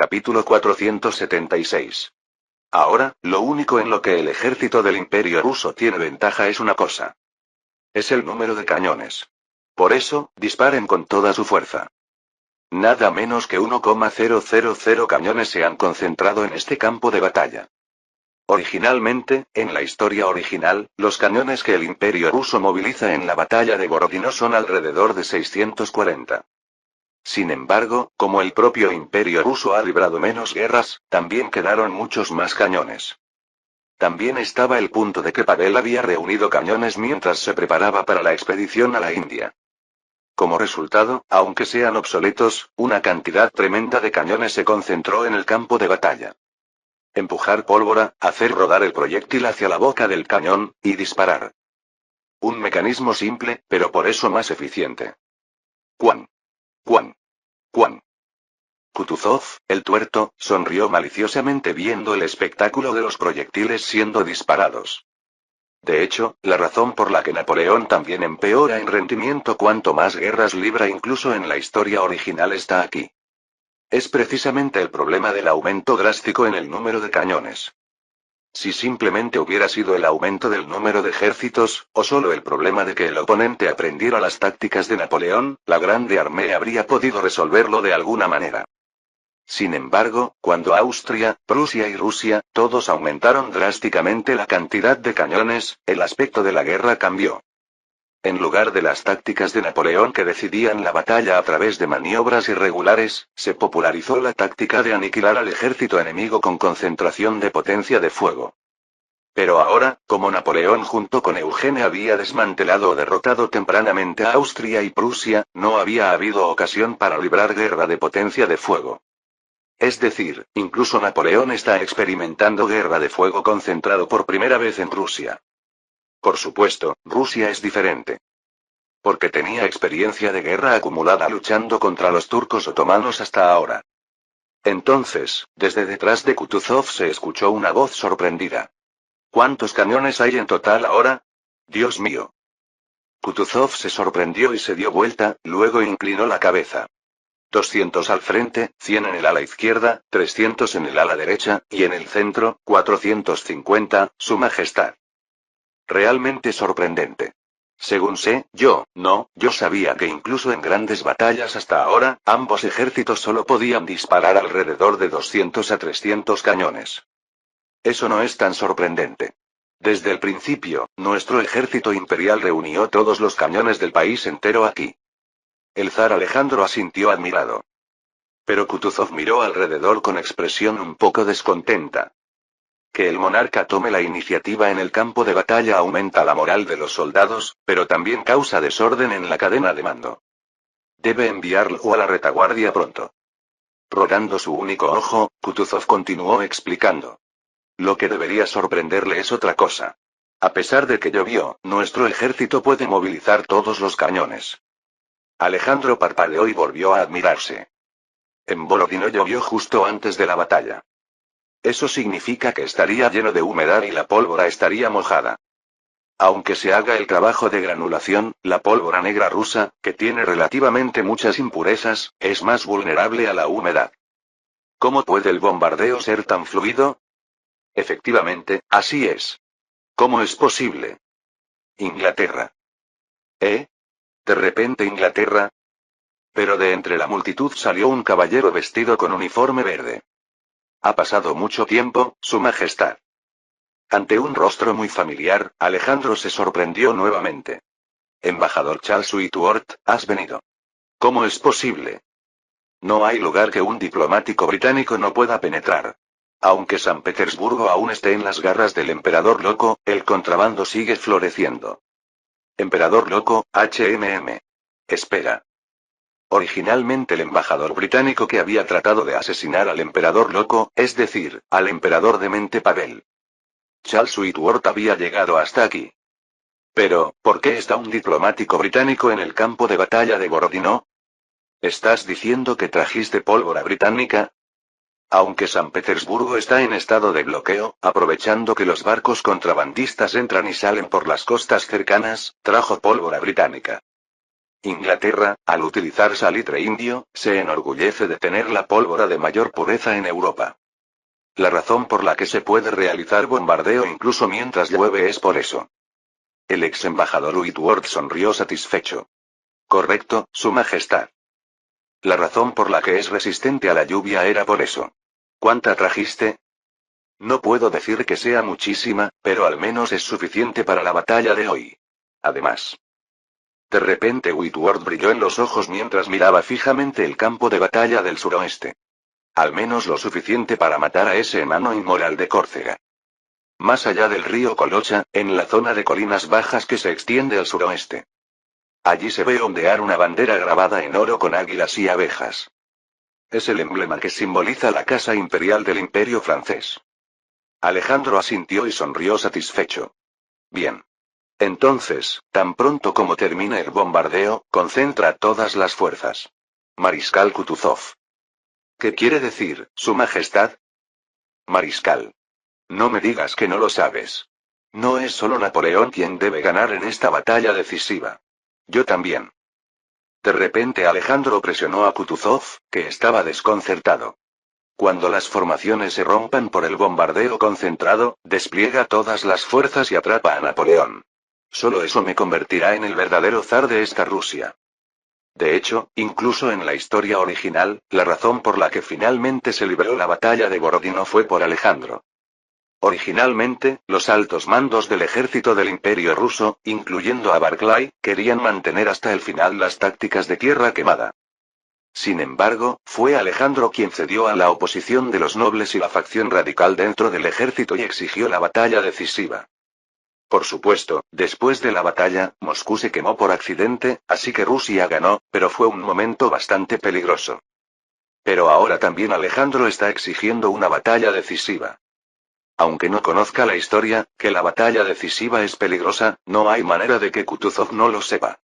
Capítulo 476. Ahora, lo único en lo que el ejército del Imperio ruso tiene ventaja es una cosa. Es el número de cañones. Por eso, disparen con toda su fuerza. Nada menos que 1,000 cañones se han concentrado en este campo de batalla. Originalmente, en la historia original, los cañones que el Imperio ruso moviliza en la batalla de Borodino son alrededor de 640. Sin embargo, como el propio Imperio ruso ha librado menos guerras, también quedaron muchos más cañones. También estaba el punto de que Pavel había reunido cañones mientras se preparaba para la expedición a la India. Como resultado, aunque sean obsoletos, una cantidad tremenda de cañones se concentró en el campo de batalla. Empujar pólvora, hacer rodar el proyectil hacia la boca del cañón, y disparar. Un mecanismo simple, pero por eso más eficiente. ¡Cuán! ¡Cuán! ¡Cuán! Kutuzov, el tuerto, sonrió maliciosamente viendo el espectáculo de los proyectiles siendo disparados. De hecho, la razón por la que Napoleón también empeora en rendimiento cuanto más guerras libra incluso en la historia original está aquí. Es precisamente el problema del aumento drástico en el número de cañones. Si simplemente hubiera sido el aumento del número de ejércitos, o solo el problema de que el oponente aprendiera las tácticas de Napoleón, la Grande Armée habría podido resolverlo de alguna manera. Sin embargo, cuando Austria, Prusia y Rusia, todos aumentaron drásticamente la cantidad de cañones, el aspecto de la guerra cambió. En lugar de las tácticas de Napoleón que decidían la batalla a través de maniobras irregulares, se popularizó la táctica de aniquilar al ejército enemigo con concentración de potencia de fuego. Pero ahora, como Napoleón junto con Eugene había desmantelado o derrotado tempranamente a Austria y Prusia, no había habido ocasión para librar guerra de potencia de fuego. Es decir, incluso Napoleón está experimentando guerra de fuego concentrado por primera vez en Rusia. Por supuesto, Rusia es diferente. Porque tenía experiencia de guerra acumulada luchando contra los turcos otomanos hasta ahora. Entonces, desde detrás de Kutuzov se escuchó una voz sorprendida. ¿Cuántos cañones hay en total ahora? Dios mío. Kutuzov se sorprendió y se dio vuelta, luego inclinó la cabeza. 200 al frente, 100 en el ala izquierda, 300 en el ala derecha, y en el centro, 450, Su Majestad. Realmente sorprendente. Según sé, yo sabía que incluso en grandes batallas hasta ahora, ambos ejércitos solo podían disparar alrededor de 200 a 300 cañones. Eso no es tan sorprendente. Desde el principio, nuestro ejército imperial reunió todos los cañones del país entero aquí. El zar Alejandro asintió admirado. Pero Kutuzov miró alrededor con expresión un poco descontenta. Que el monarca tome la iniciativa en el campo de batalla aumenta la moral de los soldados, pero también causa desorden en la cadena de mando. Debe enviarlo a la retaguardia pronto. Rodando su único ojo, Kutuzov continuó explicando. Lo que debería sorprenderle es otra cosa. A pesar de que llovió, nuestro ejército puede movilizar todos los cañones. Alejandro parpadeó y volvió a admirarse. En Borodino llovió justo antes de la batalla. Eso significa que estaría lleno de humedad y la pólvora estaría mojada. Aunque se haga el trabajo de granulación, la pólvora negra rusa, que tiene relativamente muchas impurezas, es más vulnerable a la humedad. ¿Cómo puede el bombardeo ser tan fluido? Efectivamente, así es. ¿Cómo es posible? Inglaterra. ¿Eh? ¿De repente Inglaterra? Pero de entre la multitud salió un caballero vestido con uniforme verde. Ha pasado mucho tiempo, Su Majestad. Ante un rostro muy familiar, Alejandro se sorprendió nuevamente. Embajador Charles Whitworth, has venido. ¿Cómo es posible? No hay lugar que un diplomático británico no pueda penetrar. Aunque San Petersburgo aún esté en las garras del emperador loco, el contrabando sigue floreciendo. Emperador loco, HMM. Espera. Originalmente el embajador británico que había tratado de asesinar al emperador loco, es decir, al emperador demente Pavel. Charles Whitworth había llegado hasta aquí. Pero, ¿por qué está un diplomático británico en el campo de batalla de Borodino? ¿Estás diciendo que trajiste pólvora británica? Aunque San Petersburgo está en estado de bloqueo, aprovechando que los barcos contrabandistas entran y salen por las costas cercanas, trajo pólvora británica. Inglaterra, al utilizar salitre indio, se enorgullece de tener la pólvora de mayor pureza en Europa. La razón por la que se puede realizar bombardeo incluso mientras llueve es por eso. El ex embajador Whitworth sonrió satisfecho. Correcto, Su Majestad. La razón por la que es resistente a la lluvia era por eso. ¿Cuánta trajiste? No puedo decir que sea muchísima, pero al menos es suficiente para la batalla de hoy. Además. De repente Whitworth brilló en los ojos mientras miraba fijamente el campo de batalla del suroeste. Al menos lo suficiente para matar a ese enano inmoral de Córcega. Más allá del río Colocha, en la zona de colinas bajas que se extiende al suroeste. Allí se ve ondear una bandera grabada en oro con águilas y abejas. Es el emblema que simboliza la casa imperial del Imperio francés. Alejandro asintió y sonrió satisfecho. Bien. Entonces, tan pronto como termine el bombardeo, concentra todas las fuerzas. Mariscal Kutuzov. ¿Qué quiere decir, Su Majestad? Mariscal. No me digas que no lo sabes. No es solo Napoleón quien debe ganar en esta batalla decisiva. Yo también. De repente Alejandro presionó a Kutuzov, que estaba desconcertado. Cuando las formaciones se rompan por el bombardeo concentrado, despliega todas las fuerzas y atrapa a Napoleón. Solo eso me convertirá en el verdadero zar de esta Rusia. De hecho, incluso en la historia original, la razón por la que finalmente se libró la batalla de Borodino fue por Alejandro. Originalmente, los altos mandos del ejército del Imperio ruso, incluyendo a Barclay, querían mantener hasta el final las tácticas de tierra quemada. Sin embargo, fue Alejandro quien cedió a la oposición de los nobles y la facción radical dentro del ejército y exigió la batalla decisiva. Por supuesto, después de la batalla, Moscú se quemó por accidente, así que Rusia ganó, pero fue un momento bastante peligroso. Pero ahora también Alejandro está exigiendo una batalla decisiva. Aunque no conozca la historia, que la batalla decisiva es peligrosa, no hay manera de que Kutuzov no lo sepa.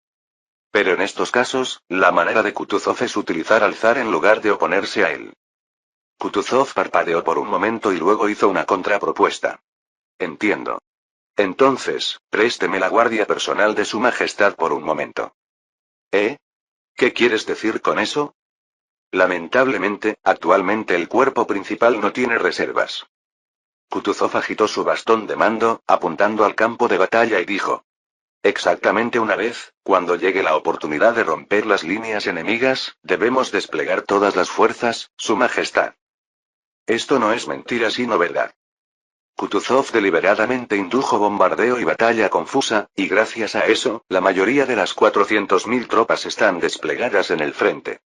Pero en estos casos, la manera de Kutuzov es utilizar al zar en lugar de oponerse a él. Kutuzov parpadeó por un momento y luego hizo una contrapropuesta. Entiendo. Entonces, présteme la guardia personal de Su Majestad por un momento. ¿Eh? ¿Qué quieres decir con eso? Lamentablemente, actualmente el cuerpo principal no tiene reservas. Kutuzov agitó su bastón de mando, apuntando al campo de batalla y dijo. Exactamente una vez, cuando llegue la oportunidad de romper las líneas enemigas, debemos desplegar todas las fuerzas, Su Majestad. Esto no es mentira sino verdad. Kutuzov deliberadamente indujo bombardeo y batalla confusa, y gracias a eso, la mayoría de las 400.000 tropas están desplegadas en el frente.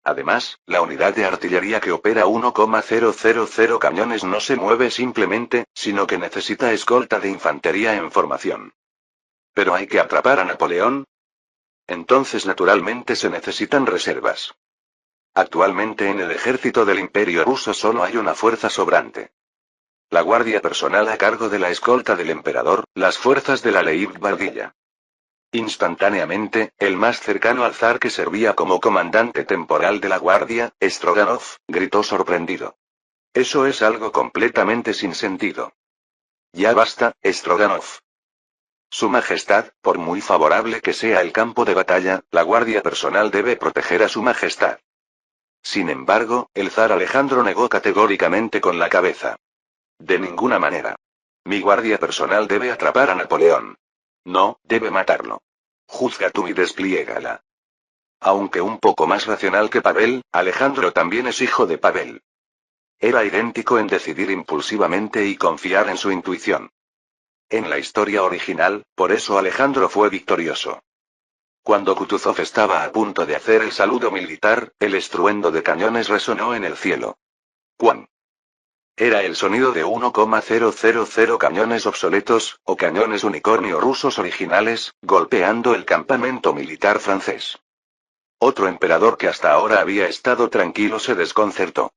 Además, la unidad de artillería que opera 1,000 cañones no se mueve simplemente, sino que necesita escolta de infantería en formación. ¿Pero hay que atrapar a Napoleón? Entonces naturalmente se necesitan reservas. Actualmente en el ejército del Imperio ruso solo hay una fuerza sobrante. La guardia personal a cargo de la escolta del emperador, las fuerzas de la Leibgardilla. Instantáneamente, el más cercano al zar que servía como comandante temporal de la guardia, Stroganov, gritó sorprendido. Eso es algo completamente sin sentido. Ya basta, Stroganov. Su Majestad, por muy favorable que sea el campo de batalla, la guardia personal debe proteger a Su Majestad. Sin embargo, el zar Alejandro negó categóricamente con la cabeza. De ninguna manera. Mi guardia personal debe atrapar a Napoleón. No, debe matarlo. Juzga tú y despliégala. Aunque un poco más racional que Pavel, Alejandro también es hijo de Pavel. Era idéntico en decidir impulsivamente y confiar en su intuición. En la historia original, por eso Alejandro fue victorioso. Cuando Kutuzov estaba a punto de hacer el saludo militar, el estruendo de cañones resonó en el cielo. ¿Cuán? Era el sonido de 1,000 cañones obsoletos, o cañones unicornio rusos originales, golpeando el campamento militar francés. Otro emperador que hasta ahora había estado tranquilo se desconcertó.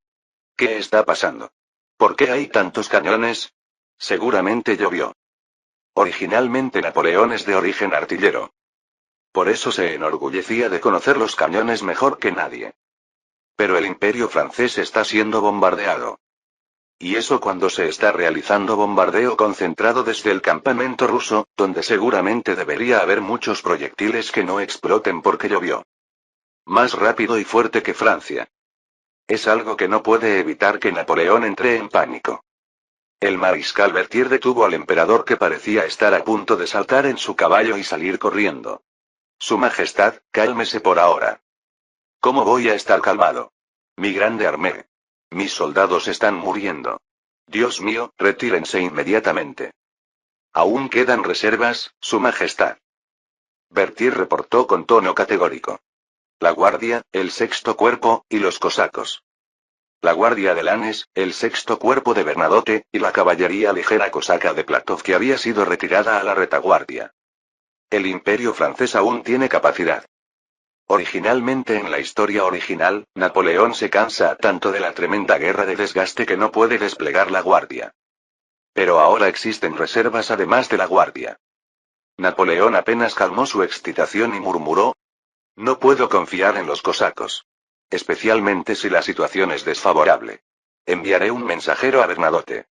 ¿Qué está pasando? ¿Por qué hay tantos cañones? Seguramente llovió. Originalmente Napoleón es de origen artillero. Por eso se enorgullecía de conocer los cañones mejor que nadie. Pero el imperio francés está siendo bombardeado. Y eso cuando se está realizando bombardeo concentrado desde el campamento ruso, donde seguramente debería haber muchos proyectiles que no exploten porque llovió. Más rápido y fuerte que Francia. Es algo que no puede evitar que Napoleón entre en pánico. El mariscal Berthier detuvo al emperador que parecía estar a punto de saltar en su caballo y salir corriendo. Su Majestad, cálmese por ahora. ¿Cómo voy a estar calmado? Mi grande armée. Mis soldados están muriendo. Dios mío, retírense inmediatamente. Aún quedan reservas, Su Majestad. Berthier reportó con tono categórico. La guardia, el sexto cuerpo, y los cosacos. La guardia de Lannes, el sexto cuerpo de Bernadotte, y la caballería ligera cosaca de Platov que había sido retirada a la retaguardia. El imperio francés aún tiene capacidad. Originalmente en la historia original, Napoleón se cansa tanto de la tremenda guerra de desgaste que no puede desplegar la guardia. Pero ahora existen reservas además de la guardia. Napoleón apenas calmó su excitación y murmuró: no puedo confiar en los cosacos. Especialmente si la situación es desfavorable. Enviaré un mensajero a Bernadotte.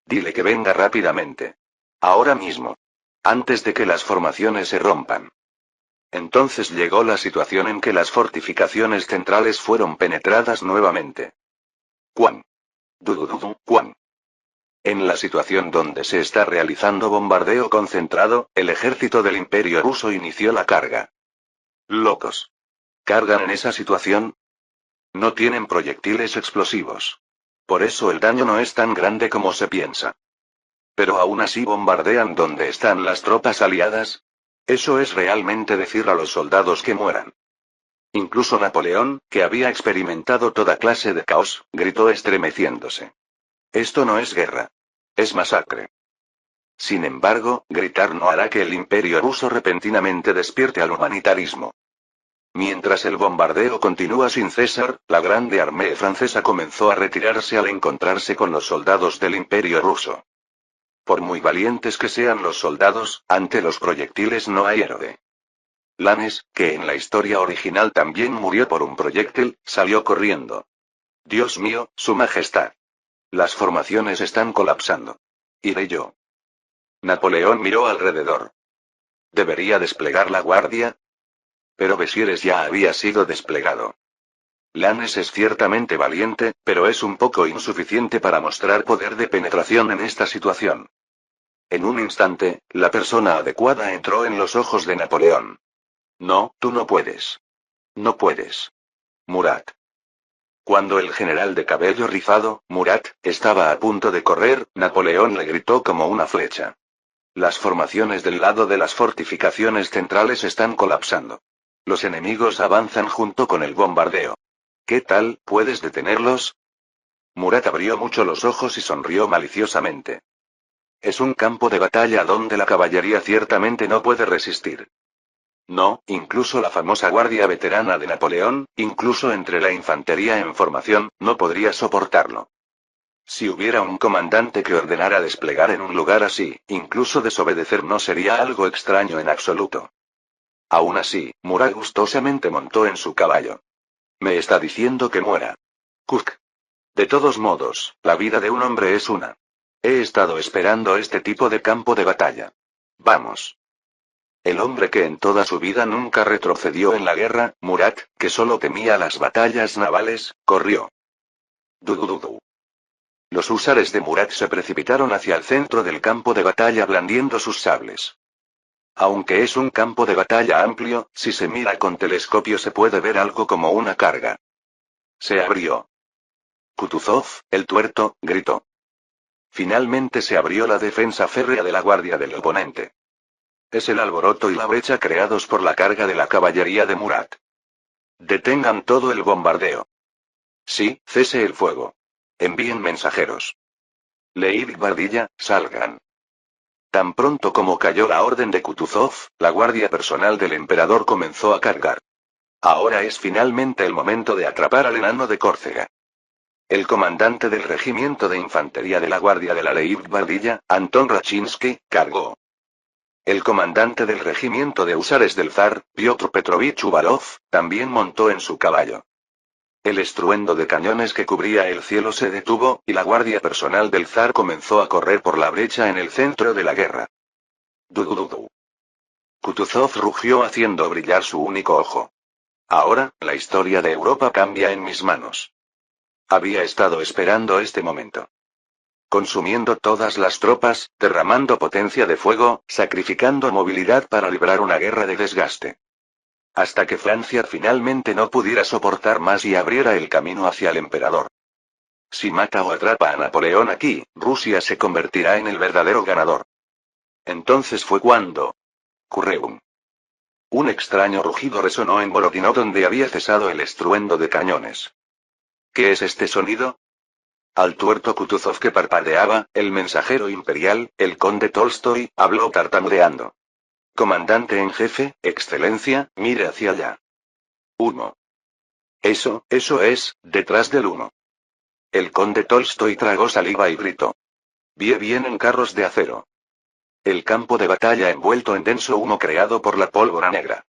Dile que venga rápidamente. Ahora mismo. Antes de que las formaciones se rompan. Entonces llegó la situación en que las fortificaciones centrales fueron penetradas nuevamente. ¿Cuán? ¿Cuán? En la situación donde se está realizando bombardeo concentrado, el ejército del Imperio ruso inició la carga. Locos. ¿Cargan en esa situación? No tienen proyectiles explosivos. Por eso el daño no es tan grande como se piensa. Pero aún así bombardean donde están las tropas aliadas. Eso es realmente decir a los soldados que mueran. Incluso Napoleón, que había experimentado toda clase de caos, gritó estremeciéndose. Esto no es guerra. Es masacre. Sin embargo, gritar no hará que el imperio ruso repentinamente despierte al humanitarismo. Mientras el bombardeo continúa sin cesar, la grande armée francesa comenzó a retirarse al encontrarse con los soldados del imperio ruso. Por muy valientes que sean los soldados, ante los proyectiles no hay héroe. Lannes, que en la historia original también murió por un proyectil, salió corriendo. Dios mío, Su Majestad. Las formaciones están colapsando. Iré yo. Napoleón miró alrededor. ¿Debería desplegar la guardia? Pero Bessieres ya había sido desplegado. Lannes es ciertamente valiente, pero es un poco insuficiente para mostrar poder de penetración en esta situación. En un instante, la persona adecuada entró en los ojos de Napoleón. No, tú no puedes. No puedes. Murat. Cuando el general de cabello rizado, Murat, estaba a punto de correr, Napoleón le gritó como una flecha. Las formaciones del lado de las fortificaciones centrales están colapsando. Los enemigos avanzan junto con el bombardeo. ¿Qué tal, puedes detenerlos? Murat abrió mucho los ojos y sonrió maliciosamente. Es un campo de batalla donde la caballería ciertamente no puede resistir. No, incluso la famosa guardia veterana de Napoleón, incluso entre la infantería en formación, no podría soportarlo. Si hubiera un comandante que ordenara desplegar en un lugar así, incluso desobedecer no sería algo extraño en absoluto. Aún así, Murat gustosamente montó en su caballo. Me está diciendo que muera. Cook. De todos modos, la vida de un hombre es una. He estado esperando este tipo de campo de batalla. Vamos. El hombre que en toda su vida nunca retrocedió en la guerra, Murat, que solo temía las batallas navales, corrió. Dudududu. Los húsares de Murat se precipitaron hacia el centro del campo de batalla blandiendo sus sables. Aunque es un campo de batalla amplio, si se mira con telescopio se puede ver algo como una carga. Se abrió. Kutuzov, el tuerto, gritó. Finalmente se abrió la defensa férrea de la guardia del oponente. Es el alboroto y la brecha creados por la carga de la caballería de Murat. Detengan todo el bombardeo. Sí, cese el fuego. Envíen mensajeros. Leid y Bardilla, salgan. Tan pronto como cayó la orden de Kutuzov, la guardia personal del emperador comenzó a cargar. Ahora es finalmente el momento de atrapar al enano de Córcega. El comandante del regimiento de infantería de la guardia de la Leid Bardilla, Anton Rachinsky, cargó. El comandante del regimiento de húsares del zar, Piotr Petrovich Uvalov, también montó en su caballo. El estruendo de cañones que cubría el cielo se detuvo, y la guardia personal del zar comenzó a correr por la brecha en el centro de la guerra. Du. Kutuzov rugió haciendo brillar su único ojo. Ahora, la historia de Europa cambia en mis manos. Había estado esperando este momento. Consumiendo todas las tropas, derramando potencia de fuego, sacrificando movilidad para librar una guerra de desgaste. Hasta que Francia finalmente no pudiera soportar más y abriera el camino hacia el emperador. Si mata o atrapa a Napoleón aquí, Rusia se convertirá en el verdadero ganador. Entonces fue cuando... Curreum. Un extraño rugido resonó en Borodino donde había cesado el estruendo de cañones. ¿Qué es este sonido? Al tuerto Kutuzov que parpadeaba, el mensajero imperial, el conde Tolstoy, habló tartamudeando. Comandante en jefe, excelencia, mire hacia allá. Humo. Eso es, detrás del humo. El conde Tolstoy tragó saliva y gritó. Vienen carros de acero. El campo de batalla envuelto en denso humo creado por la pólvora negra.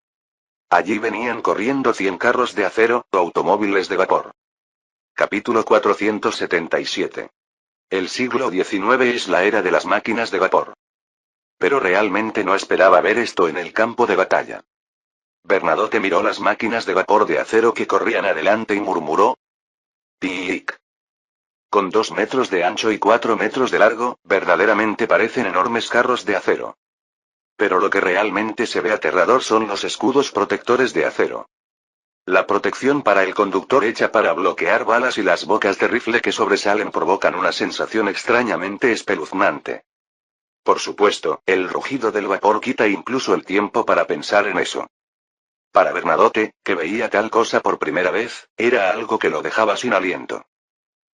Allí venían corriendo 100 carros de acero, o automóviles de vapor. Capítulo 477. El siglo XIX es la era de las máquinas de vapor. Pero realmente no esperaba ver esto en el campo de batalla. Bernadotte miró las máquinas de vapor de acero que corrían adelante y murmuró. ¡Tic! Con 2 metros de ancho y 4 metros de largo, verdaderamente parecen enormes carros de acero. Pero lo que realmente se ve aterrador son los escudos protectores de acero. La protección para el conductor hecha para bloquear balas y las bocas de rifle que sobresalen provocan una sensación extrañamente espeluznante. Por supuesto, el rugido del vapor quita incluso el tiempo para pensar en eso. Para Bernadotte, que veía tal cosa por primera vez, era algo que lo dejaba sin aliento.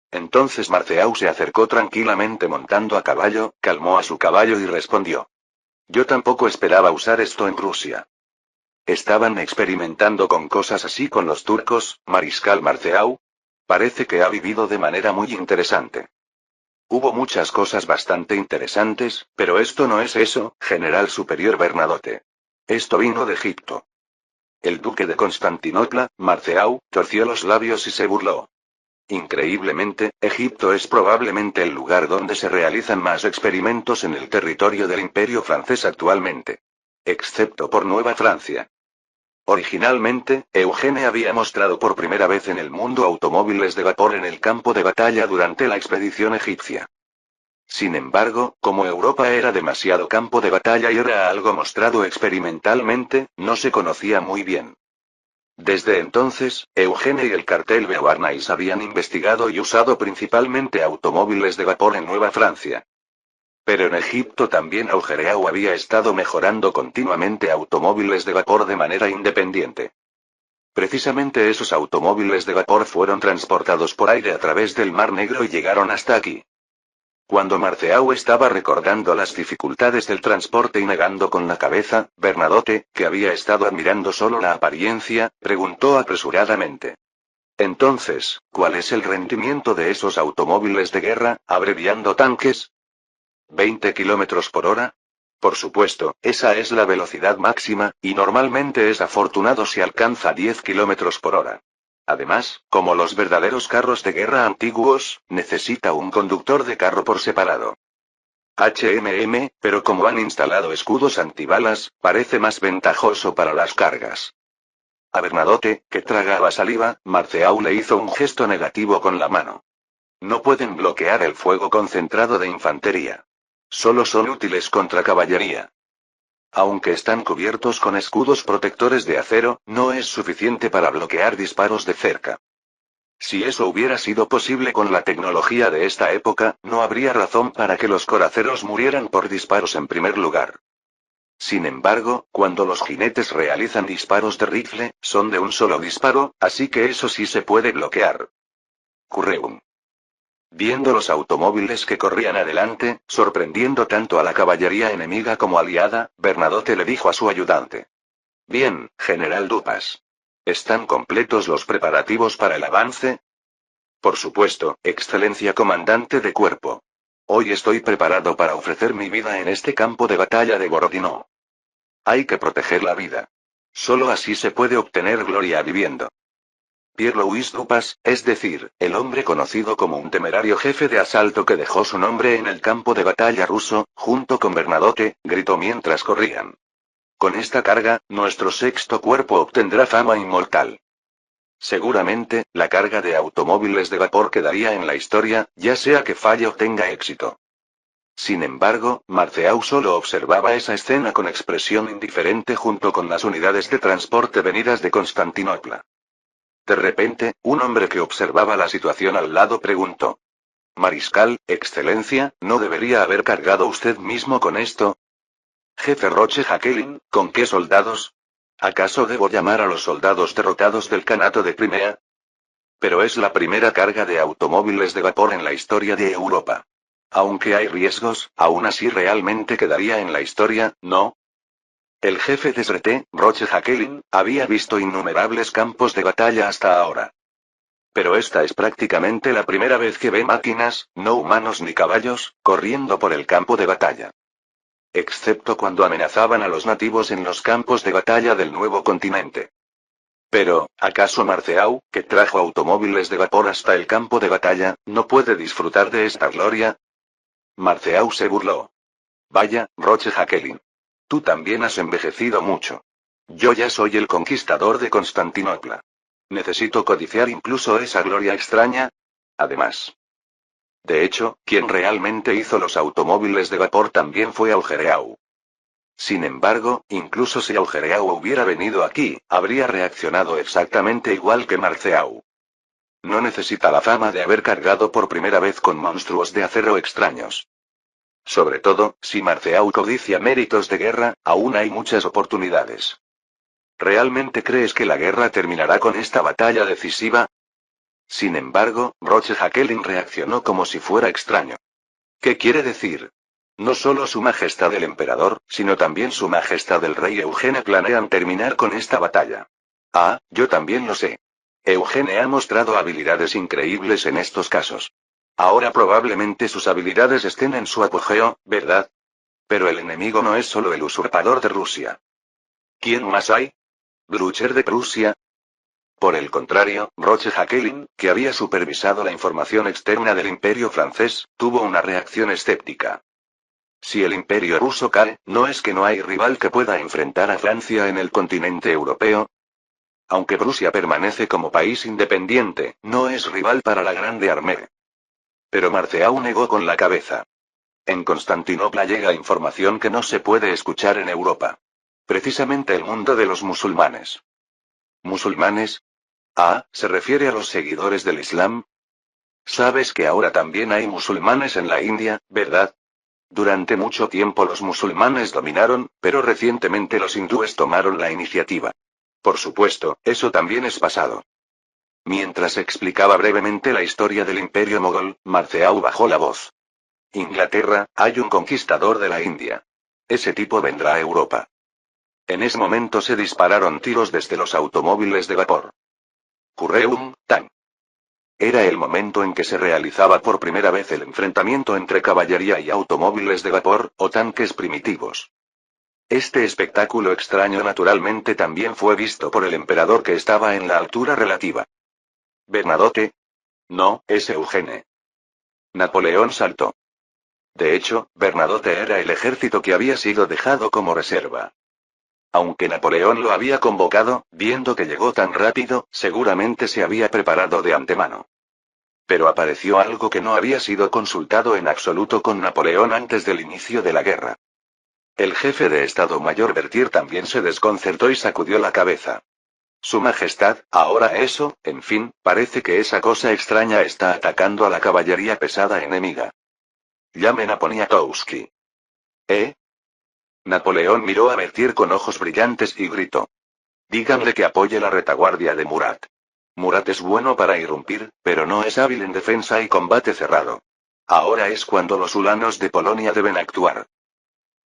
Entonces Marceau se acercó tranquilamente montando a caballo, calmó a su caballo y respondió. Yo tampoco esperaba usar esto en Rusia. ¿Estaban experimentando con cosas así con los turcos, mariscal Marceau? Parece que ha vivido de manera muy interesante. Hubo muchas cosas bastante interesantes, pero esto no es eso, general superior Bernadotte. Esto vino de Egipto. El duque de Constantinopla, Marceau, torció los labios y se burló. Increíblemente, Egipto es probablemente el lugar donde se realizan más experimentos en el territorio del Imperio francés actualmente. Excepto por Nueva Francia. Originalmente, Eugene había mostrado por primera vez en el mundo automóviles de vapor en el campo de batalla durante la expedición egipcia. Sin embargo, como Europa era demasiado campo de batalla y era algo mostrado experimentalmente, no se conocía muy bien. Desde entonces, Eugene y el cartel Beauharnais habían investigado y usado principalmente automóviles de vapor en Nueva Francia. Pero en Egipto también Augereau había estado mejorando continuamente automóviles de vapor de manera independiente. Precisamente esos automóviles de vapor fueron transportados por aire a través del Mar Negro y llegaron hasta aquí. Cuando Marceau estaba recordando las dificultades del transporte y negando con la cabeza, Bernadotte, que había estado admirando solo la apariencia, preguntó apresuradamente. Entonces, ¿cuál es el rendimiento de esos automóviles de guerra, abreviando tanques? ¿20 kilómetros por hora? Por supuesto, esa es la velocidad máxima, y normalmente es afortunado si alcanza 10 kilómetros por hora. Además, como los verdaderos carros de guerra antiguos, necesita un conductor de carro por separado. Pero como han instalado escudos antibalas, parece más ventajoso para las cargas. A Bernadotte, que tragaba saliva, Marceau le hizo un gesto negativo con la mano. No pueden bloquear el fuego concentrado de infantería. Solo son útiles contra caballería. Aunque están cubiertos con escudos protectores de acero, no es suficiente para bloquear disparos de cerca. Si eso hubiera sido posible con la tecnología de esta época, no habría razón para que los coraceros murieran por disparos en primer lugar. Sin embargo, cuando los jinetes realizan disparos de rifle, son de un solo disparo, así que eso sí se puede bloquear. Curreum. Viendo los automóviles que corrían adelante, sorprendiendo tanto a la caballería enemiga como aliada, Bernadotte le dijo a su ayudante. Bien, General Dupas. ¿Están completos los preparativos para el avance? Por supuesto, Excelencia Comandante de Cuerpo. Hoy estoy preparado para ofrecer mi vida en este campo de batalla de Borodino. Hay que proteger la vida. Solo así se puede obtener gloria viviendo. Pierre-Louis Dupas, es decir, el hombre conocido como un temerario jefe de asalto que dejó su nombre en el campo de batalla ruso, junto con Bernadotte, gritó mientras corrían. Con esta carga, nuestro sexto cuerpo obtendrá fama inmortal. Seguramente, la carga de automóviles de vapor quedaría en la historia, ya sea que falle o tenga éxito. Sin embargo, Marceau solo observaba esa escena con expresión indiferente junto con las unidades de transporte venidas de Constantinopla. De repente, un hombre que observaba la situación al lado preguntó. Mariscal, Excelencia, ¿no debería haber cargado usted mismo con esto? Jefe Roche Jacqueline, ¿con qué soldados? ¿Acaso debo llamar a los soldados derrotados del Kanato de Crimea? Pero es la primera carga de automóviles de vapor en la historia de Europa. Aunque hay riesgos, aún así realmente quedaría en la historia, ¿no? El jefe de SRT, Roche Jacqueline, había visto innumerables campos de batalla hasta ahora. Pero esta es prácticamente la primera vez que ve máquinas, no humanos ni caballos, corriendo por el campo de batalla. Excepto cuando amenazaban a los nativos en los campos de batalla del nuevo continente. Pero, ¿acaso Marceau, que trajo automóviles de vapor hasta el campo de batalla, no puede disfrutar de esta gloria? Marceau se burló. Vaya, Roche Jacqueline. Tú también has envejecido mucho. Yo ya soy el conquistador de Constantinopla. ¿Necesito codiciar incluso esa gloria extraña? Además. De hecho, quien realmente hizo los automóviles de vapor también fue Augereau. Sin embargo, incluso si Augereau hubiera venido aquí, habría reaccionado exactamente igual que Marceau. No necesita la fama de haber cargado por primera vez con monstruos de acero extraños. Sobre todo, si Marceau codicia méritos de guerra, aún hay muchas oportunidades. ¿Realmente crees que la guerra terminará con esta batalla decisiva? Sin embargo, Roche Jacqueline reaccionó como si fuera extraño. ¿Qué quiere decir? No solo Su Majestad el Emperador, sino también Su Majestad el Rey Eugene planean terminar con esta batalla. Ah, yo también lo sé. Eugene ha mostrado habilidades increíbles en estos casos. Ahora probablemente sus habilidades estén en su apogeo, ¿verdad? Pero el enemigo no es solo el usurpador de Rusia. ¿Quién más hay? ¿Blücher de Prusia? Por el contrario, Roche Jacqueline, que había supervisado la información externa del Imperio francés, tuvo una reacción escéptica. Si el Imperio ruso cae, ¿no es que no hay rival que pueda enfrentar a Francia en el continente europeo? Aunque Prusia permanece como país independiente, no es rival para la Grande Armée. Pero Marceau negó con la cabeza. En Constantinopla llega información que no se puede escuchar en Europa. Precisamente el mundo de los musulmanes. ¿Musulmanes? Ah, ¿se refiere a los seguidores del Islam? Sabes que ahora también hay musulmanes en la India, ¿verdad? Durante mucho tiempo los musulmanes dominaron, pero recientemente los hindúes tomaron la iniciativa. Por supuesto, eso también es pasado. Mientras explicaba brevemente la historia del Imperio Mogol, Marceau bajó la voz. Inglaterra, hay un conquistador de la India. Ese tipo vendrá a Europa. En ese momento se dispararon tiros desde los automóviles de vapor. Curreum, tan. Era el momento en que se realizaba por primera vez el enfrentamiento entre caballería y automóviles de vapor, o tanques primitivos. Este espectáculo extraño naturalmente también fue visto por el emperador que estaba en la altura relativa. ¿Bernadotte? No, es Eugene. Napoleón saltó. De hecho, Bernadotte era el ejército que había sido dejado como reserva. Aunque Napoleón lo había convocado, viendo que llegó tan rápido, seguramente se había preparado de antemano. Pero apareció algo que no había sido consultado en absoluto con Napoleón antes del inicio de la guerra. El jefe de Estado Mayor Berthier también se desconcertó y sacudió la cabeza. Su Majestad, ahora eso, en fin, parece que esa cosa extraña está atacando a la caballería pesada enemiga. Llamen a Poniatowski. ¿Eh? Napoleón miró a Berthier con ojos brillantes y gritó. Díganle que apoye la retaguardia de Murat. Murat es bueno para irrumpir, pero no es hábil en defensa y combate cerrado. Ahora es cuando los ulanos de Polonia deben actuar.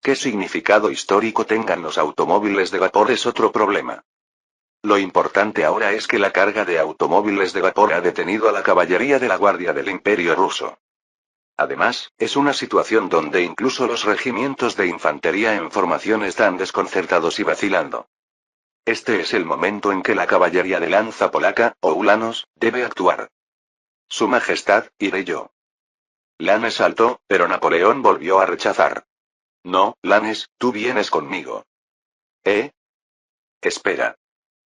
¿Qué significado histórico tengan los automóviles de vapor es otro problema? Lo importante ahora es que la carga de automóviles de vapor ha detenido a la caballería de la Guardia del Imperio ruso. Además, es una situación donde incluso los regimientos de infantería en formación están desconcertados y vacilando. Este es el momento en que la caballería de lanza polaca, o ulanos, debe actuar. Su Majestad, iré yo. Lannes saltó, pero Napoleón volvió a rechazar. No, Lannes, tú vienes conmigo. ¿Eh? Espera.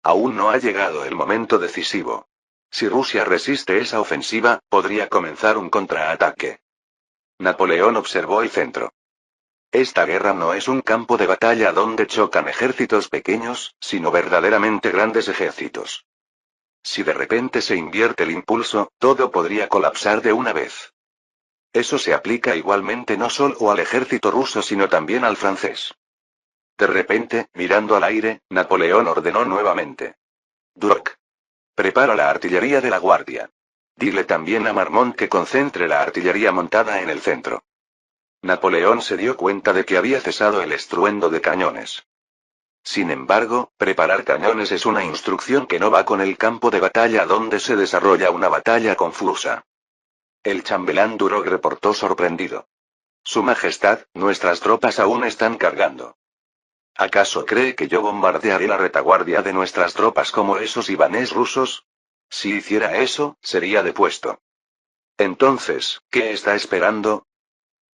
Aún no ha llegado el momento decisivo. Si Rusia resiste esa ofensiva, podría comenzar un contraataque. Napoleón observó el centro. Esta guerra no es un campo de batalla donde chocan ejércitos pequeños, sino verdaderamente grandes ejércitos. Si de repente se invierte el impulso, todo podría colapsar de una vez. Eso se aplica igualmente no solo al ejército ruso sino también al francés. De repente, mirando al aire, Napoleón ordenó nuevamente. Duroc. Prepara la artillería de la guardia. Dile también a Marmont que concentre la artillería montada en el centro. Napoleón se dio cuenta de que había cesado el estruendo de cañones. Sin embargo, preparar cañones es una instrucción que no va con el campo de batalla donde se desarrolla una batalla confusa. El chambelán Duroc reportó sorprendido. Su Majestad, nuestras tropas aún están cargando. ¿Acaso cree que yo bombardearé la retaguardia de nuestras tropas como esos ibanés rusos? Si hiciera eso, sería depuesto. Entonces, ¿qué está esperando?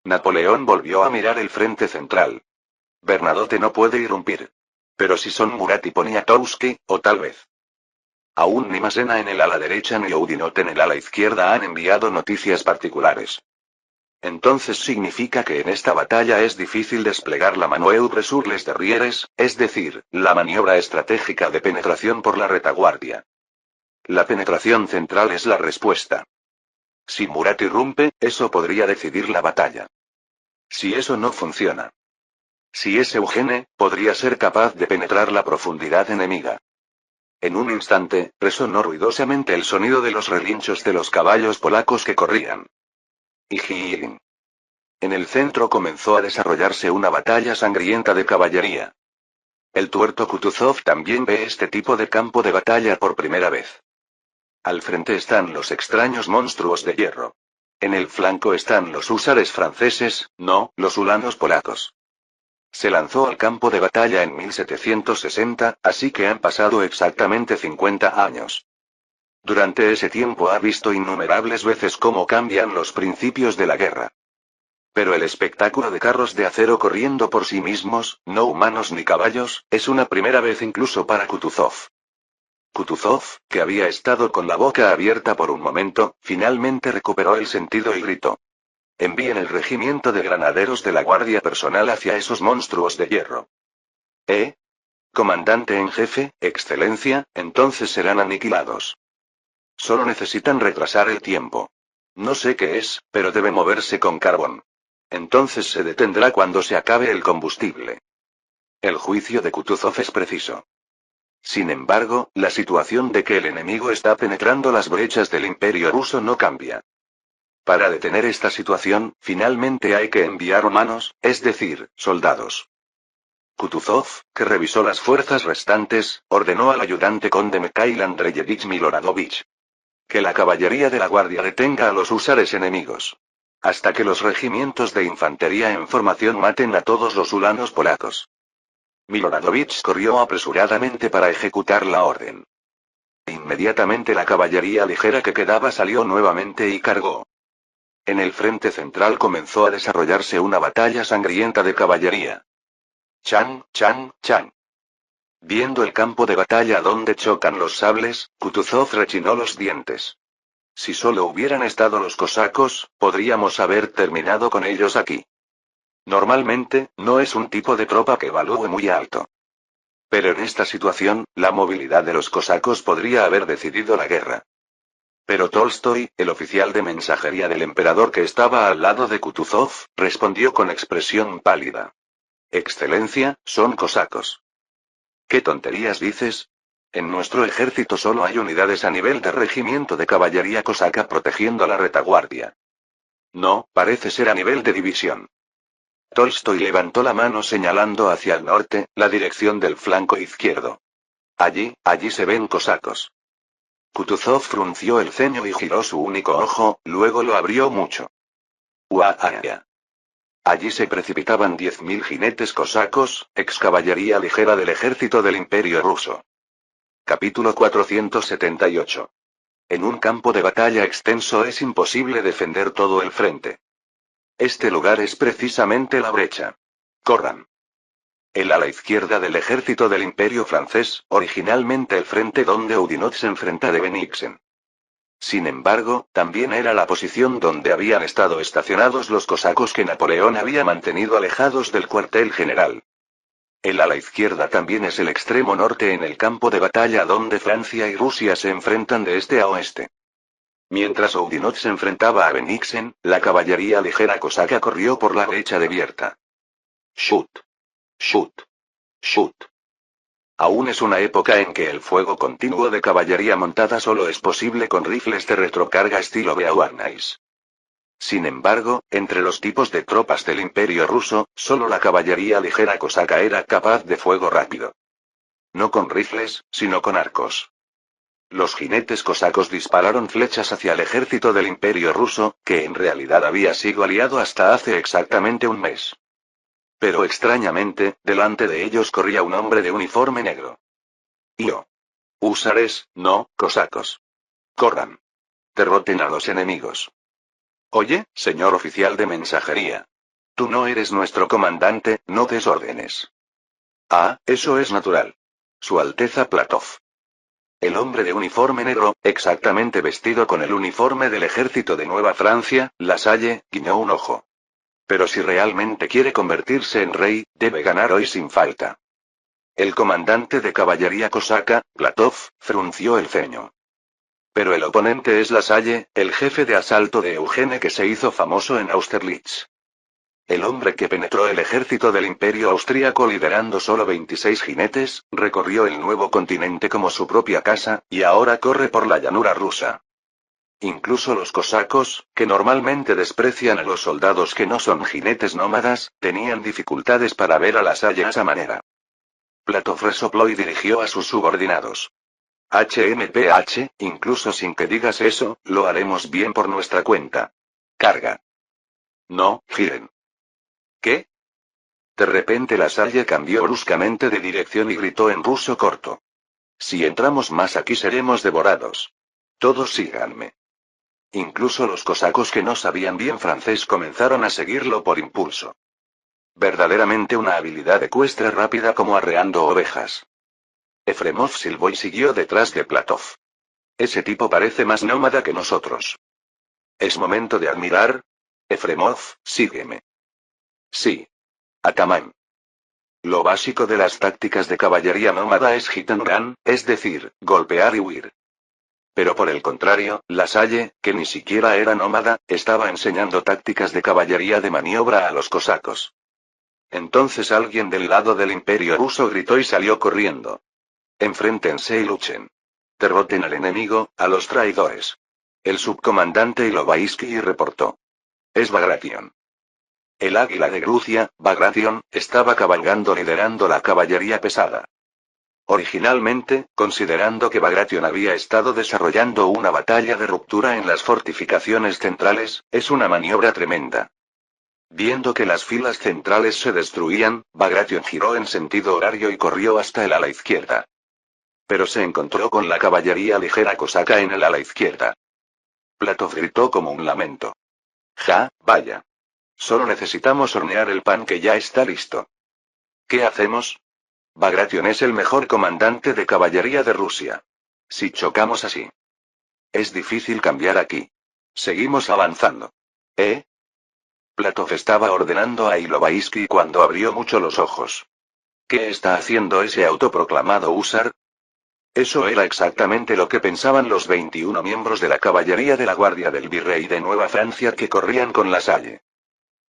Napoleón volvió a mirar el frente central. Bernadotte no puede irrumpir. Pero si son Murat y Poniatowski, o tal vez. Aún ni Massena en el ala derecha ni Oudinot en el ala izquierda han enviado noticias particulares. Entonces significa que en esta batalla es difícil desplegar la manœuvre sur les derrieres, es decir, la maniobra estratégica de penetración por la retaguardia. La penetración central es la respuesta. Si Murat irrumpe, eso podría decidir la batalla. Si eso no funciona. Si es Eugene, podría ser capaz de penetrar la profundidad enemiga. En un instante, resonó ruidosamente el sonido de los relinchos de los caballos polacos que corrían. Y en el centro comenzó a desarrollarse una batalla sangrienta de caballería. El tuerto Kutuzov también ve este tipo de campo de batalla por primera vez. Al frente están los extraños monstruos de hierro. En el flanco están los húsares franceses, no, los ulanos polacos. Se lanzó al campo de batalla en 1760, así que han pasado exactamente 50 años. Durante ese tiempo ha visto innumerables veces cómo cambian los principios de la guerra. Pero el espectáculo de carros de acero corriendo por sí mismos, no humanos ni caballos, es una primera vez incluso para Kutuzov. Kutuzov, que había estado con la boca abierta por un momento, finalmente recuperó el sentido y gritó. Envíen el regimiento de granaderos de la guardia personal hacia esos monstruos de hierro. Comandante en jefe, excelencia, entonces serán aniquilados. Solo necesitan retrasar el tiempo. No sé qué es, pero debe moverse con carbón. Entonces se detendrá cuando se acabe el combustible. El juicio de Kutuzov es preciso. Sin embargo, la situación de que el enemigo está penetrando las brechas del Imperio ruso no cambia. Para detener esta situación, finalmente hay que enviar humanos, es decir, soldados. Kutuzov, que revisó las fuerzas restantes, ordenó al ayudante conde Mikhail Andreyevich Miloradovich. Que la caballería de la guardia detenga a los húsares enemigos. Hasta que los regimientos de infantería en formación maten a todos los ulanos polacos. Miloradovich corrió apresuradamente para ejecutar la orden. Inmediatamente la caballería ligera que quedaba salió nuevamente y cargó. En el frente central comenzó a desarrollarse una batalla sangrienta de caballería. Chan, chan, chan. Viendo el campo de batalla donde chocan los sables, Kutuzov rechinó los dientes. Si solo hubieran estado los cosacos, podríamos haber terminado con ellos aquí. Normalmente, no es un tipo de tropa que evalúe muy alto. Pero en esta situación, la movilidad de los cosacos podría haber decidido la guerra. Pero Tolstoy, el oficial de mensajería del emperador que estaba al lado de Kutuzov, respondió con expresión pálida. Excelencia, son cosacos. ¿Qué tonterías dices? En nuestro ejército solo hay unidades a nivel de regimiento de caballería cosaca protegiendo la retaguardia. No, parece ser a nivel de división. Tolstoy levantó la mano señalando hacia el norte, la dirección del flanco izquierdo. Allí se ven cosacos. Kutuzov frunció el ceño y giró su único ojo, luego lo abrió mucho. ¡Uah! Allí se precipitaban 10.000 jinetes cosacos, ex caballería ligera del ejército del Imperio ruso. Capítulo 478. En un campo de batalla extenso es imposible defender todo el frente. Este lugar es precisamente la brecha. Corran. El ala izquierda del ejército del Imperio francés, originalmente el frente donde Oudinot se enfrenta de Bennigsen. Sin embargo, también era la posición donde habían estado estacionados los cosacos que Napoleón había mantenido alejados del cuartel general. El ala izquierda también es el extremo norte en el campo de batalla donde Francia y Rusia se enfrentan de este a oeste. Mientras Oudinot se enfrentaba a Bennigsen, la caballería ligera cosaca corrió por la derecha de Bierta. Shoot. Shoot. Shoot. Aún es una época en que el fuego continuo de caballería montada solo es posible con rifles de retrocarga estilo Beauharnais. Sin embargo, entre los tipos de tropas del Imperio ruso, solo la caballería ligera cosaca era capaz de fuego rápido. No con rifles, sino con arcos. Los jinetes cosacos dispararon flechas hacia el ejército del Imperio ruso, que en realidad había sido aliado hasta hace exactamente un mes. Pero extrañamente, delante de ellos corría un hombre de uniforme negro. Yo. Húsares, no, cosacos. Corran. Derroten a los enemigos. Oye, señor oficial de mensajería. Tú no eres nuestro comandante, no des órdenes. Ah, eso es natural. Su Alteza Platov. El hombre de uniforme negro, exactamente vestido con el uniforme del ejército de Nueva Francia, Lasalle, guiñó un ojo. Pero si realmente quiere convertirse en rey, debe ganar hoy sin falta. El comandante de caballería cosaca, Platov, frunció el ceño. Pero el oponente es Lasalle, el jefe de asalto de Eugene que se hizo famoso en Austerlitz. El hombre que penetró el ejército del Imperio austríaco liderando solo 26 jinetes, recorrió el nuevo continente como su propia casa, y ahora corre por la llanura rusa. Incluso los cosacos, que normalmente desprecian a los soldados que no son jinetes nómadas, tenían dificultades para ver a Lasalle de esa manera. Platov resopló y dirigió a sus subordinados. HMPH, incluso sin que digas eso, lo haremos bien por nuestra cuenta. Carga. No, giren. ¿Qué? De repente Lasalle cambió bruscamente de dirección y gritó en ruso corto. Si entramos más aquí seremos devorados. Todos síganme. Incluso los cosacos que no sabían bien francés comenzaron a seguirlo por impulso. Verdaderamente una habilidad ecuestre rápida como arreando ovejas. Efremov silbó y siguió detrás de Platov. Ese tipo parece más nómada que nosotros. ¿Es momento de admirar? Efremov, sígueme. Sí. Ataman. Lo básico de las tácticas de caballería nómada es hit and run, es decir, golpear y huir. Pero por el contrario, Lasalle, que ni siquiera era nómada, estaba enseñando tácticas de caballería de maniobra a los cosacos. Entonces alguien del lado del Imperio ruso gritó y salió corriendo. Enfréntense y luchen. Derroten al enemigo, a los traidores. El subcomandante Ilovaisky reportó. Es Bagration. El águila de Grucia, Bagration, estaba cabalgando liderando la caballería pesada. Originalmente, considerando que Bagration había estado desarrollando una batalla de ruptura en las fortificaciones centrales, es una maniobra tremenda. Viendo que las filas centrales se destruían, Bagration giró en sentido horario y corrió hasta el ala izquierda. Pero se encontró con la caballería ligera cosaca en el ala izquierda. Platov gritó como un lamento. Ja, vaya. Solo necesitamos hornear el pan que ya está listo. ¿Qué hacemos? Bagration es el mejor comandante de caballería de Rusia. Si chocamos así. Es difícil cambiar aquí. Seguimos avanzando. ¿Eh? Platov estaba ordenando a Ilovaisky cuando abrió mucho los ojos. ¿Qué está haciendo ese autoproclamado húsar? Eso era exactamente lo que pensaban los 21 miembros de la caballería de la Guardia del Virrey de Nueva Francia que corrían con Lasalle.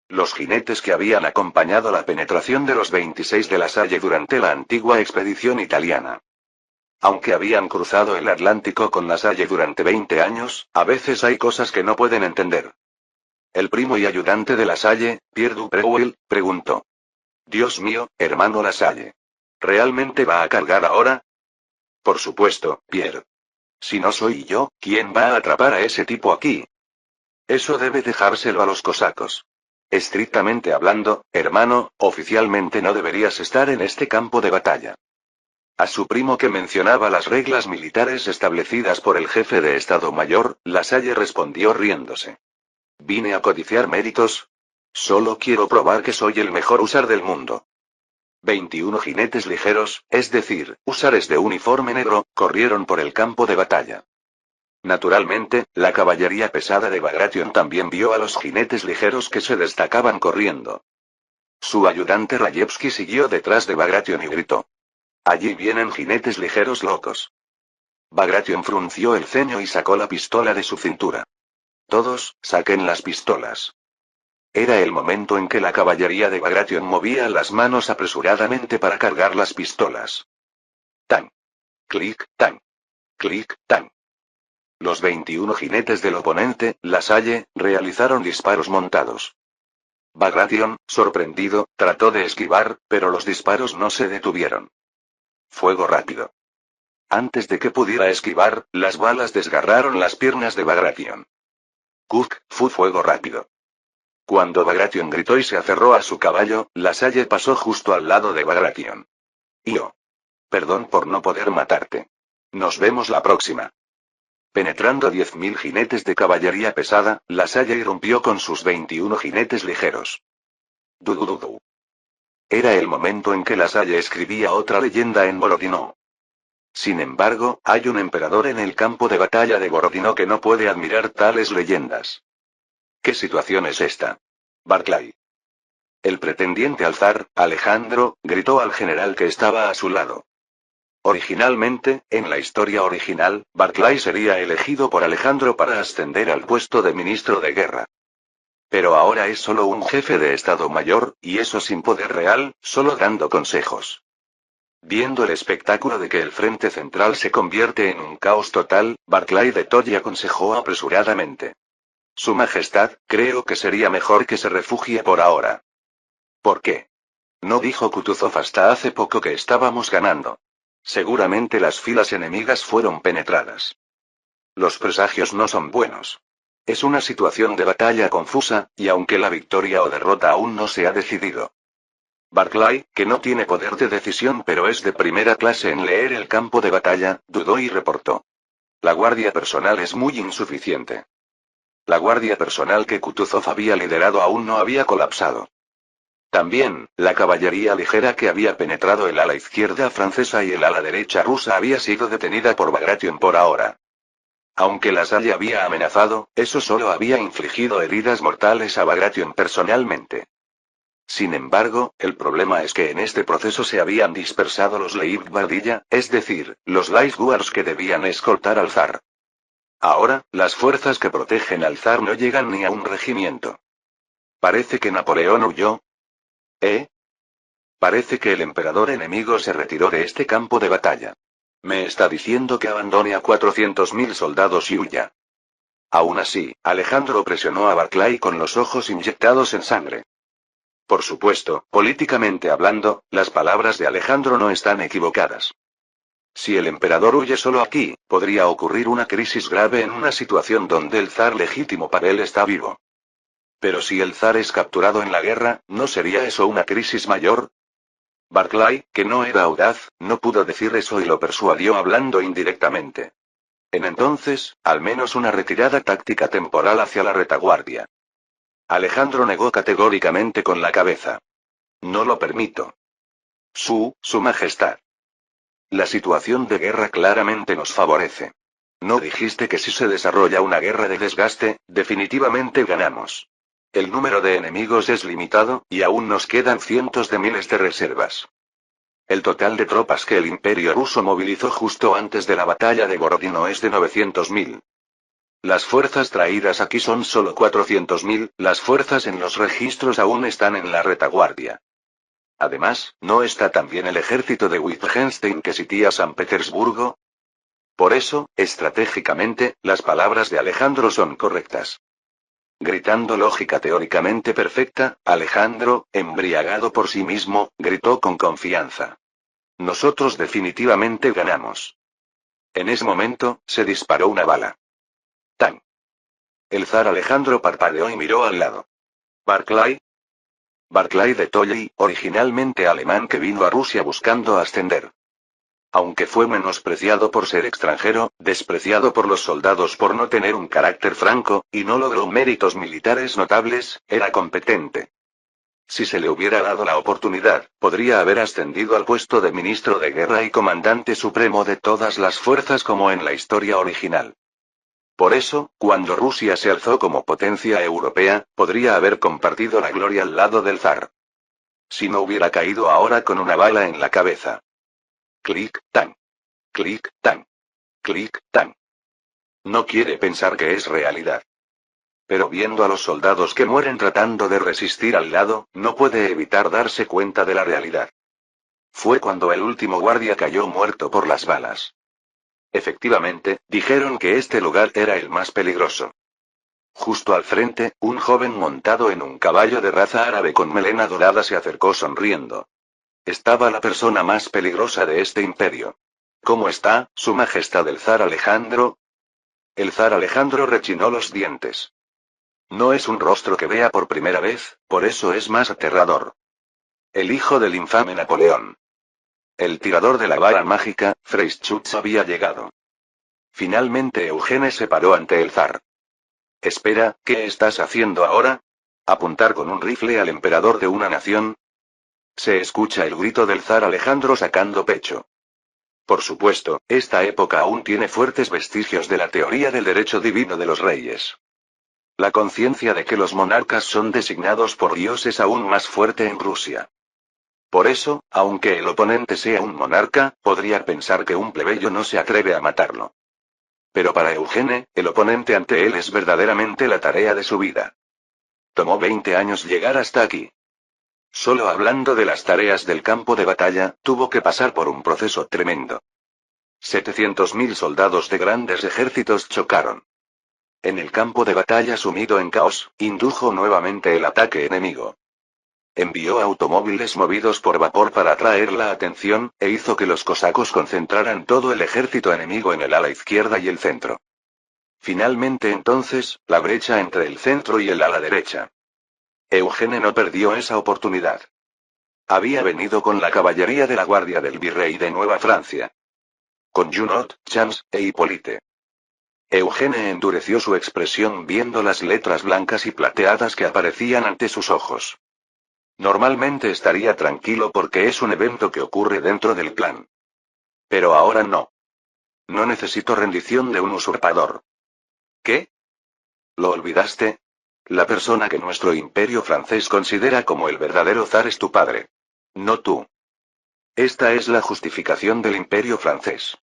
Los jinetes que habían acompañado la penetración de los 26 de Lasalle durante la antigua expedición italiana. Aunque habían cruzado el Atlántico con Lasalle durante 20 años, a veces hay cosas que no pueden entender. El primo y ayudante de Lasalle, Pierre Dubreuil, preguntó. Dios mío, hermano Lasalle. ¿Realmente va a cargar ahora? Por supuesto, Pierre. Si no soy yo, ¿quién va a atrapar a ese tipo aquí? Eso debe dejárselo a los cosacos. Estrictamente hablando, hermano, oficialmente no deberías estar en este campo de batalla. A su primo que mencionaba las reglas militares establecidas por el jefe de Estado Mayor, Lasalle respondió riéndose. ¿Vine a codiciar méritos? Solo quiero probar que soy el mejor húsar del mundo. 21 jinetes ligeros, es decir, húsares de uniforme negro, corrieron por el campo de batalla. Naturalmente, la caballería pesada de Bagration también vio a los jinetes ligeros que se destacaban corriendo. Su ayudante Rayevsky siguió detrás de Bagration y gritó. Allí vienen jinetes ligeros locos. Bagration frunció el ceño y sacó la pistola de su cintura. Todos, saquen las pistolas. Era el momento en que la caballería de Bagration movía las manos apresuradamente para cargar las pistolas. Tan. Clic, tan. Clic, tan. Los 21 jinetes del oponente, Lasalle, realizaron disparos montados. Bagration, sorprendido, trató de esquivar, pero los disparos no se detuvieron. Fuego rápido. Antes de que pudiera esquivar, las balas desgarraron las piernas de Bagration. Fue fuego rápido. Cuando Bagration gritó y se aferró a su caballo, Lasalle pasó justo al lado de Bagration. Io. Perdón por no poder matarte. Nos vemos la próxima. Penetrando 10.000 jinetes de caballería pesada, Lasalle irrumpió con sus 21 jinetes ligeros. Dudududu. Era el momento en que Lasalle escribía otra leyenda en Borodino. Sin embargo, hay un emperador en el campo de batalla de Borodino que no puede admirar tales leyendas. ¿Qué situación es esta? Barclay. El pretendiente al zar, Alejandro, gritó al general que estaba a su lado. Originalmente, en la historia original, Barclay sería elegido por Alejandro para ascender al puesto de ministro de guerra. Pero ahora es solo un jefe de Estado Mayor, y eso sin poder real, solo dando consejos. Viendo el espectáculo de que el frente central se convierte en un caos total, Barclay de Tolly aconsejó apresuradamente. Su Majestad, creo que sería mejor que se refugie por ahora. ¿Por qué? No dijo Kutuzov hasta hace poco que estábamos ganando. Seguramente las filas enemigas fueron penetradas. Los presagios no son buenos. Es una situación de batalla confusa, y aunque la victoria o derrota aún no se ha decidido. Barclay, que no tiene poder de decisión pero es de primera clase en leer el campo de batalla, dudó y reportó. La guardia personal es muy insuficiente. La guardia personal que Kutuzov había liderado aún no había colapsado. También, la caballería ligera que había penetrado el ala izquierda francesa y el ala derecha rusa había sido detenida por Bagration por ahora. Aunque Lasalle había amenazado, eso solo había infligido heridas mortales a Bagration personalmente. Sin embargo, el problema es que en este proceso se habían dispersado los Leibgardilla, es decir, los Light Guards que debían escoltar al zar. Ahora, las fuerzas que protegen al zar no llegan ni a un regimiento. Parece que Napoleón huyó. Parece que el emperador enemigo se retiró de este campo de batalla. Me está diciendo que abandone a 400.000 soldados y huya. Aún así, Alejandro presionó a Barclay con los ojos inyectados en sangre. Por supuesto, políticamente hablando, las palabras de Alejandro no están equivocadas. Si el emperador huye solo aquí, podría ocurrir una crisis grave en una situación donde el zar legítimo Pavel está vivo. Pero si el zar es capturado en la guerra, ¿no sería eso una crisis mayor? Barclay, que no era audaz, no pudo decir eso y lo persuadió hablando indirectamente. En entonces, al menos una retirada táctica temporal hacia la retaguardia. Alejandro negó categóricamente con la cabeza. No lo permito. Su Majestad. La situación de guerra claramente nos favorece. ¿No dijiste que si se desarrolla una guerra de desgaste, definitivamente ganamos? El número de enemigos es limitado, y aún nos quedan cientos de miles de reservas. El total de tropas que el Imperio ruso movilizó justo antes de la batalla de Borodino es de 900.000. Las fuerzas traídas aquí son solo 400.000, las fuerzas en los registros aún están en la retaguardia. Además, ¿no está también el ejército de Wittgenstein que sitía San Petersburgo? Por eso, estratégicamente, las palabras de Alejandro son correctas. Gritando lógica teóricamente perfecta, Alejandro, embriagado por sí mismo, gritó con confianza. Nosotros definitivamente ganamos. En ese momento, se disparó una bala. ¡Tan! El zar Alejandro parpadeó y miró al lado. Barclay. Barclay de Tolly, originalmente alemán que vino a Rusia buscando ascender. Aunque fue menospreciado por ser extranjero, despreciado por los soldados por no tener un carácter franco, y no logró méritos militares notables, era competente. Si se le hubiera dado la oportunidad, podría haber ascendido al puesto de ministro de guerra y comandante supremo de todas las fuerzas como en la historia original. Por eso, cuando Rusia se alzó como potencia europea, podría haber compartido la gloria al lado del zar. Si no hubiera caído ahora con una bala en la cabeza. Clic, tan. Clic, tan. Clic, tan. No quiere pensar que es realidad. Pero viendo a los soldados que mueren tratando de resistir al lado, no puede evitar darse cuenta de la realidad. Fue cuando el último guardia cayó muerto por las balas. Efectivamente, dijeron que este lugar era el más peligroso. Justo al frente, un joven montado en un caballo de raza árabe con melena dorada se acercó sonriendo. Estaba la persona más peligrosa de este imperio. ¿Cómo está, Su Majestad el zar Alejandro? El zar Alejandro rechinó los dientes. No es un rostro que vea por primera vez, por eso es más aterrador. El hijo del infame Napoleón. El tirador de la vara mágica, Freischütz, había llegado. Finalmente Eugene se paró ante el zar. Espera, ¿qué estás haciendo ahora? ¿Apuntar con un rifle al emperador de una nación? Se escucha el grito del zar Alejandro sacando pecho. Por supuesto, esta época aún tiene fuertes vestigios de la teoría del derecho divino de los reyes. La conciencia de que los monarcas son designados por Dios es aún más fuerte en Rusia. Por eso, aunque el oponente sea un monarca, podría pensar que un plebeyo no se atreve a matarlo. Pero para Eugene, el oponente ante él es verdaderamente la tarea de su vida. Tomó 20 años llegar hasta aquí. Solo hablando de las tareas del campo de batalla, tuvo que pasar por un proceso tremendo. 700.000 soldados de grandes ejércitos chocaron. En el campo de batalla sumido en caos, indujo nuevamente el ataque enemigo. Envió automóviles movidos por vapor para atraer la atención, e hizo que los cosacos concentraran todo el ejército enemigo en el ala izquierda y el centro. Finalmente entonces, la brecha entre el centro y el ala derecha. Eugene no perdió esa oportunidad. Había venido con la caballería de la guardia del virrey de Nueva Francia. Con Junot, Chams, e Hippolyte. Eugene endureció su expresión viendo las letras blancas y plateadas que aparecían ante sus ojos. Normalmente estaría tranquilo porque es un evento que ocurre dentro del plan. Pero ahora no. No necesito rendición de un usurpador. ¿Qué? ¿Lo olvidaste? La persona que nuestro imperio francés considera como el verdadero zar es tu padre. No tú. Esta es la justificación del imperio francés.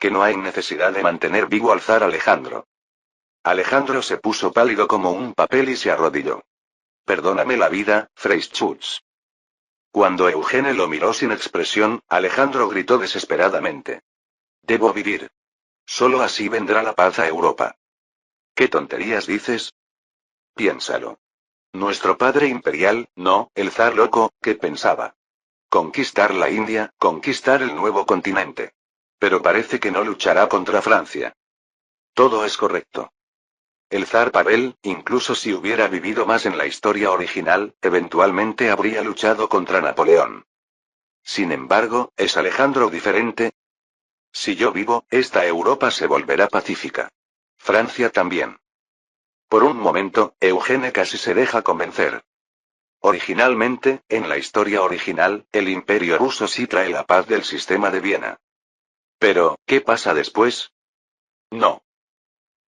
Que no hay necesidad de mantener vivo al zar Alejandro. Alejandro se puso pálido como un papel y se arrodilló. Perdóname la vida, Freischütz. Cuando Eugene lo miró sin expresión, Alejandro gritó desesperadamente. Debo vivir. Solo así vendrá la paz a Europa. ¿Qué tonterías dices? Piénsalo. Nuestro padre imperial, no, el zar loco, ¿qué pensaba? Conquistar la India, conquistar el nuevo continente. Pero parece que no luchará contra Francia. Todo es correcto. El zar Pavel, incluso si hubiera vivido más en la historia original, eventualmente habría luchado contra Napoleón. Sin embargo, ¿es Alejandro diferente? Si yo vivo, esta Europa se volverá pacífica. Francia también. Por un momento, Eugene casi se deja convencer. Originalmente, en la historia original, el imperio ruso sí trae la paz del sistema de Viena. Pero, ¿qué pasa después? No.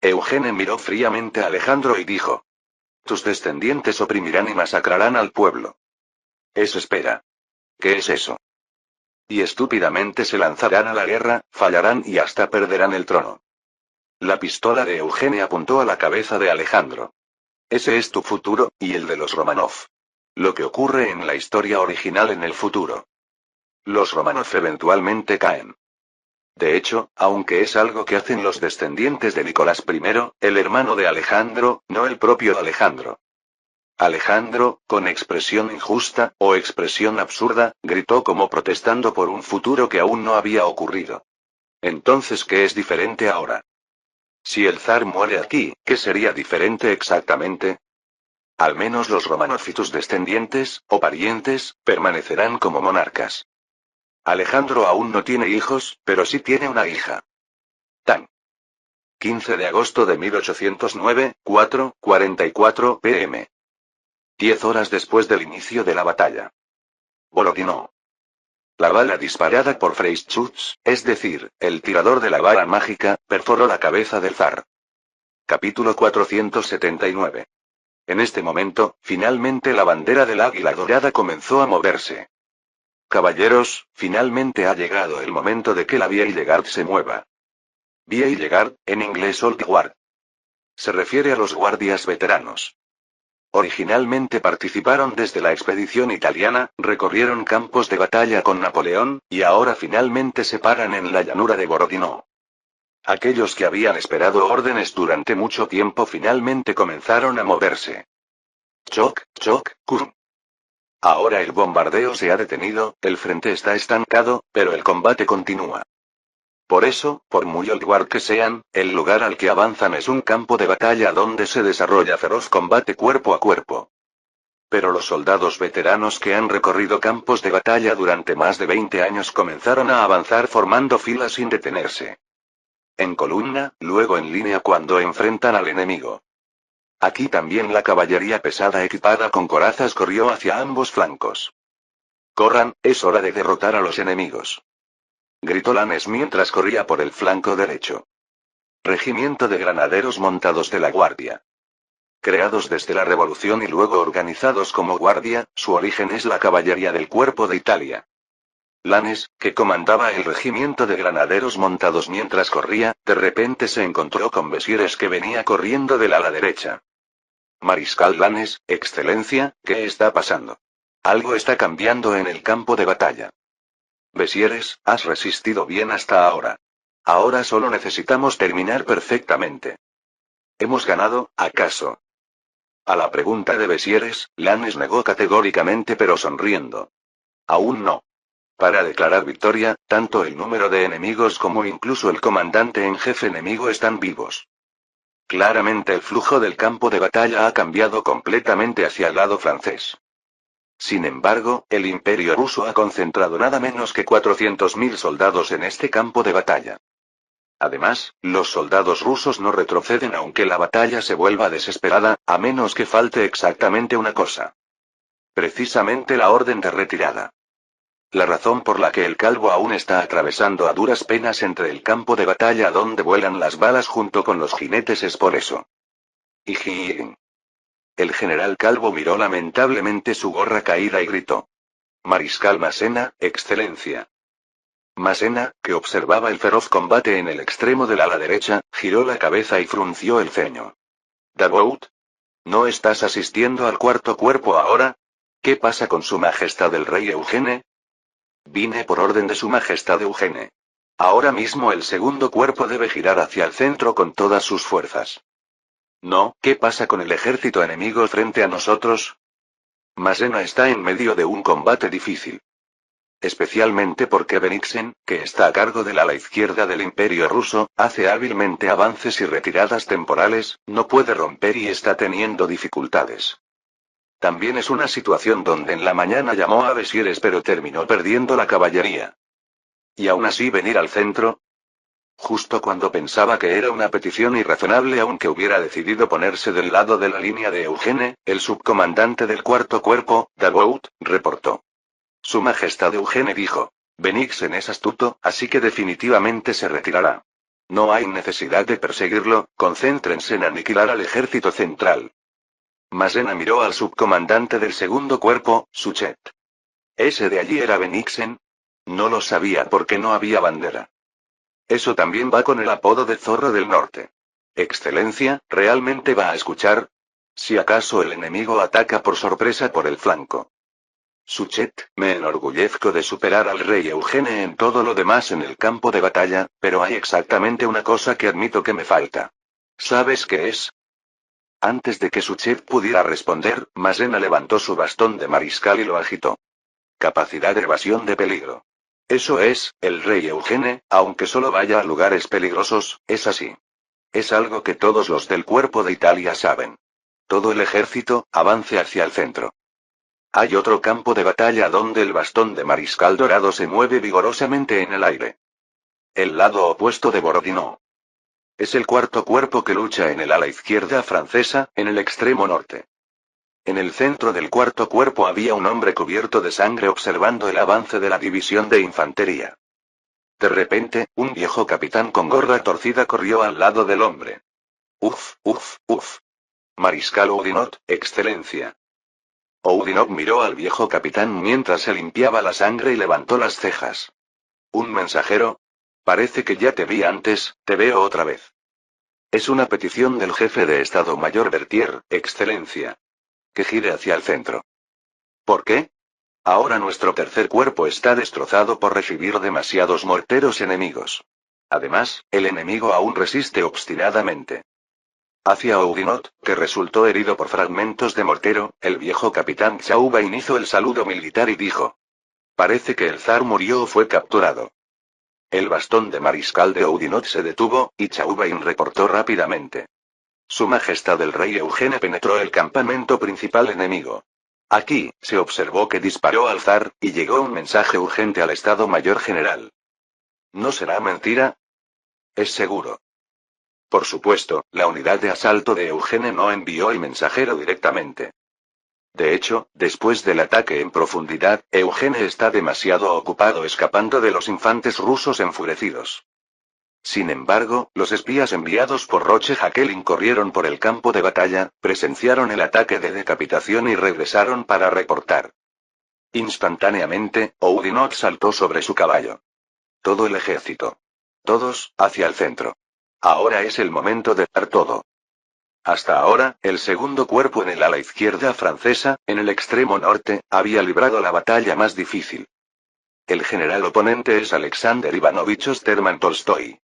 Eugene miró fríamente a Alejandro y dijo. Tus descendientes oprimirán y masacrarán al pueblo. Eso espera. ¿Qué es eso? Y estúpidamente se lanzarán a la guerra, fallarán y hasta perderán el trono. La pistola de Eugene apuntó a la cabeza de Alejandro. Ese es tu futuro, y el de los Romanov. Lo que ocurre en la historia original en el futuro. Los Romanov eventualmente caen. De hecho, aunque es algo que hacen los descendientes de Nicolás I, el hermano de Alejandro, no el propio Alejandro. Alejandro, con expresión injusta, o expresión absurda, gritó como protestando por un futuro que aún no había ocurrido. Entonces, ¿qué es diferente ahora? Si el zar muere aquí, ¿qué sería diferente exactamente? Al menos los Romanov y tus descendientes, o parientes, permanecerán como monarcas. Alejandro aún no tiene hijos, pero sí tiene una hija. Tan. 15 de agosto de 1809, 4:44 p.m. 10 horas después del inicio de la batalla. Borodino. La bala disparada por Freischütz, es decir, el tirador de la vara mágica, perforó la cabeza del zar. Capítulo 479. En este momento, finalmente la bandera del águila dorada comenzó a moverse. Caballeros, finalmente ha llegado el momento de que la Vieille Garde se mueva. Vieille Garde, en inglés Old Guard. Se refiere a los guardias veteranos. Originalmente participaron desde la expedición italiana, recorrieron campos de batalla con Napoleón, y ahora finalmente se paran en la llanura de Borodino. Aquellos que habían esperado órdenes durante mucho tiempo finalmente comenzaron a moverse. Choc, choc, cum. Ahora el bombardeo se ha detenido, el frente está estancado, pero el combate continúa. Por eso, por muy old guard que sean, el lugar al que avanzan es un campo de batalla donde se desarrolla feroz combate cuerpo a cuerpo. Pero los soldados veteranos que han recorrido campos de batalla durante más de 20 años comenzaron a avanzar formando filas sin detenerse. En columna, luego en línea cuando enfrentan al enemigo. Aquí también la caballería pesada equipada con corazas corrió hacia ambos flancos. Corran, es hora de derrotar a los enemigos. Gritó Lannes mientras corría por el flanco derecho. Regimiento de granaderos montados de la Guardia. Creados desde la Revolución y luego organizados como guardia, su origen es la caballería del Cuerpo de Italia. Lannes, que comandaba el regimiento de granaderos montados mientras corría, de repente se encontró con Bessieres que venía corriendo del ala derecha. Mariscal Lannes, Excelencia, ¿qué está pasando? Algo está cambiando en el campo de batalla. Bessieres, has resistido bien hasta ahora. Ahora solo necesitamos terminar perfectamente. ¿Hemos ganado, acaso? A la pregunta de Bessieres, Lannes negó categóricamente pero sonriendo. Aún no. Para declarar victoria, tanto el número de enemigos como incluso el comandante en jefe enemigo están vivos. Claramente el flujo del campo de batalla ha cambiado completamente hacia el lado francés. Sin embargo, el Imperio ruso ha concentrado nada menos que 400.000 soldados en este campo de batalla. Además, los soldados rusos no retroceden aunque la batalla se vuelva desesperada, a menos que falte exactamente una cosa. Precisamente la orden de retirada. La razón por la que el calvo aún está atravesando a duras penas entre el campo de batalla donde vuelan las balas junto con los jinetes es por eso. ¡Ijin! El general Calvo miró lamentablemente su gorra caída y gritó. Mariscal Massena, Excelencia. Massena, que observaba el feroz combate en el extremo del ala derecha, giró la cabeza y frunció el ceño. ¿Davout? ¿No estás asistiendo al cuarto cuerpo ahora? ¿Qué pasa con su majestad el rey Eugene? Vine por orden de su majestad Eugene. Ahora mismo el segundo cuerpo debe girar hacia el centro con todas sus fuerzas. No, ¿qué pasa con el ejército enemigo frente a nosotros? Massena está en medio de un combate difícil. Especialmente porque Bennigsen, que está a cargo del ala izquierda del Imperio ruso, hace hábilmente avances y retiradas temporales, no puede romper y está teniendo dificultades. También es una situación donde en la mañana llamó a Bessieres pero terminó perdiendo la caballería. ¿Y aún así venir al centro? Justo cuando pensaba que era una petición irrazonable aunque hubiera decidido ponerse del lado de la línea de Eugene, el subcomandante del cuarto cuerpo, Davout, reportó. Su majestad Eugene dijo. Bennigsen es astuto, así que definitivamente se retirará. No hay necesidad de perseguirlo, concéntrense en aniquilar al ejército central. Massena miró al subcomandante del segundo cuerpo, Suchet. ¿Ese de allí era Bennigsen? No lo sabía porque no había bandera. Eso también va con el apodo de Zorro del Norte. Excelencia, ¿realmente va a escuchar? Si acaso el enemigo ataca por sorpresa por el flanco. Suchet, me enorgullezco de superar al rey Eugene en todo lo demás en el campo de batalla, pero hay exactamente una cosa que admito que me falta. ¿Sabes qué es? Antes de que Suchet pudiera responder, Massena levantó su bastón de mariscal y lo agitó. Capacidad de evasión de peligro. Eso es, el rey Eugene, aunque solo vaya a lugares peligrosos, es así. Es algo que todos los del cuerpo de Italia saben. Todo el ejército, avance hacia el centro. Hay otro campo de batalla donde el bastón de Mariscal Dorado se mueve vigorosamente en el aire. El lado opuesto de Borodino. Es el cuarto cuerpo que lucha en el ala izquierda francesa, en el extremo norte. En el centro del cuarto cuerpo había un hombre cubierto de sangre observando el avance de la división de infantería. De repente, un viejo capitán con gorra torcida corrió al lado del hombre. Uf, uf, uf. Mariscal Oudinot, excelencia. Oudinot miró al viejo capitán mientras se limpiaba la sangre y levantó las cejas. ¿Un mensajero? Parece que ya te vi antes, te veo otra vez. Es una petición del jefe de Estado Mayor Berthier, excelencia. Que gire hacia el centro. ¿Por qué? Ahora nuestro tercer cuerpo está destrozado por recibir demasiados morteros enemigos. Además, el enemigo aún resiste obstinadamente. Hacia Oudinot, que resultó herido por fragmentos de mortero, el viejo capitán Chaubain hizo el saludo militar y dijo. Parece que el zar murió o fue capturado. El bastón de mariscal de Oudinot se detuvo, y Chaubain reportó rápidamente. Su Majestad el Rey Eugene penetró el campamento principal enemigo. Aquí, se observó que disparó al zar, y llegó un mensaje urgente al Estado Mayor General. ¿No será mentira? Es seguro. Por supuesto, la unidad de asalto de Eugene no envió el mensajero directamente. De hecho, después del ataque en profundidad, Eugene está demasiado ocupado escapando de los infantes rusos enfurecidos. Sin embargo, los espías enviados por Roche Jacqueline corrieron por el campo de batalla, presenciaron el ataque de decapitación y regresaron para reportar. Instantáneamente, Oudinot saltó sobre su caballo. Todo el ejército. Todos, hacia el centro. Ahora es el momento de dar todo. Hasta ahora, el segundo cuerpo en el ala izquierda francesa, en el extremo norte, había librado la batalla más difícil. El general oponente es Alexander Ivanovich Osterman Tolstoy.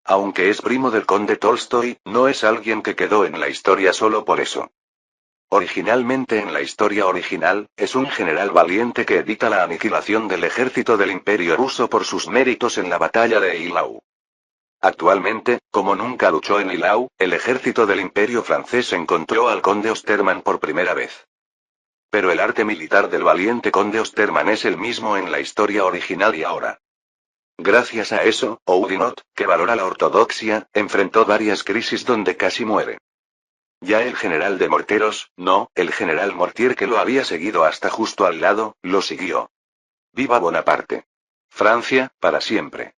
Aunque es primo del conde Tolstoy, no es alguien que quedó en la historia solo por eso. Originalmente en la historia original, es un general valiente que evita la aniquilación del ejército del Imperio ruso por sus méritos en la batalla de Eylau. Actualmente, como nunca luchó en Eylau, el ejército del Imperio francés encontró al conde Osterman por primera vez. Pero el arte militar del valiente conde Osterman es el mismo en la historia original y ahora. Gracias a eso, Oudinot, que valora la ortodoxia, enfrentó varias crisis donde casi muere. Ya el general de morteros, no, el general Mortier que lo había seguido hasta justo al lado, lo siguió. ¡Viva Bonaparte! Francia, para siempre.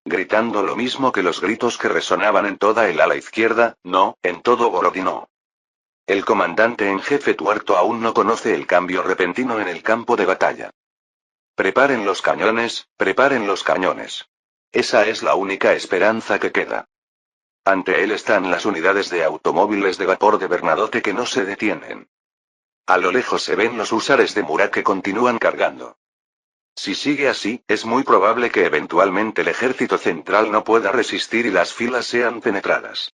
Gritando lo mismo que los gritos que resonaban en toda el ala izquierda, no, en todo Borodino. El comandante en jefe tuerto aún no conoce el cambio repentino en el campo de batalla. Preparen los cañones, preparen los cañones. Esa es la única esperanza que queda. Ante él están las unidades de automóviles de vapor de Bernadotte que no se detienen. A lo lejos se ven los húsares de Murat que continúan cargando. Si sigue así, es muy probable que eventualmente el ejército central no pueda resistir y las filas sean penetradas.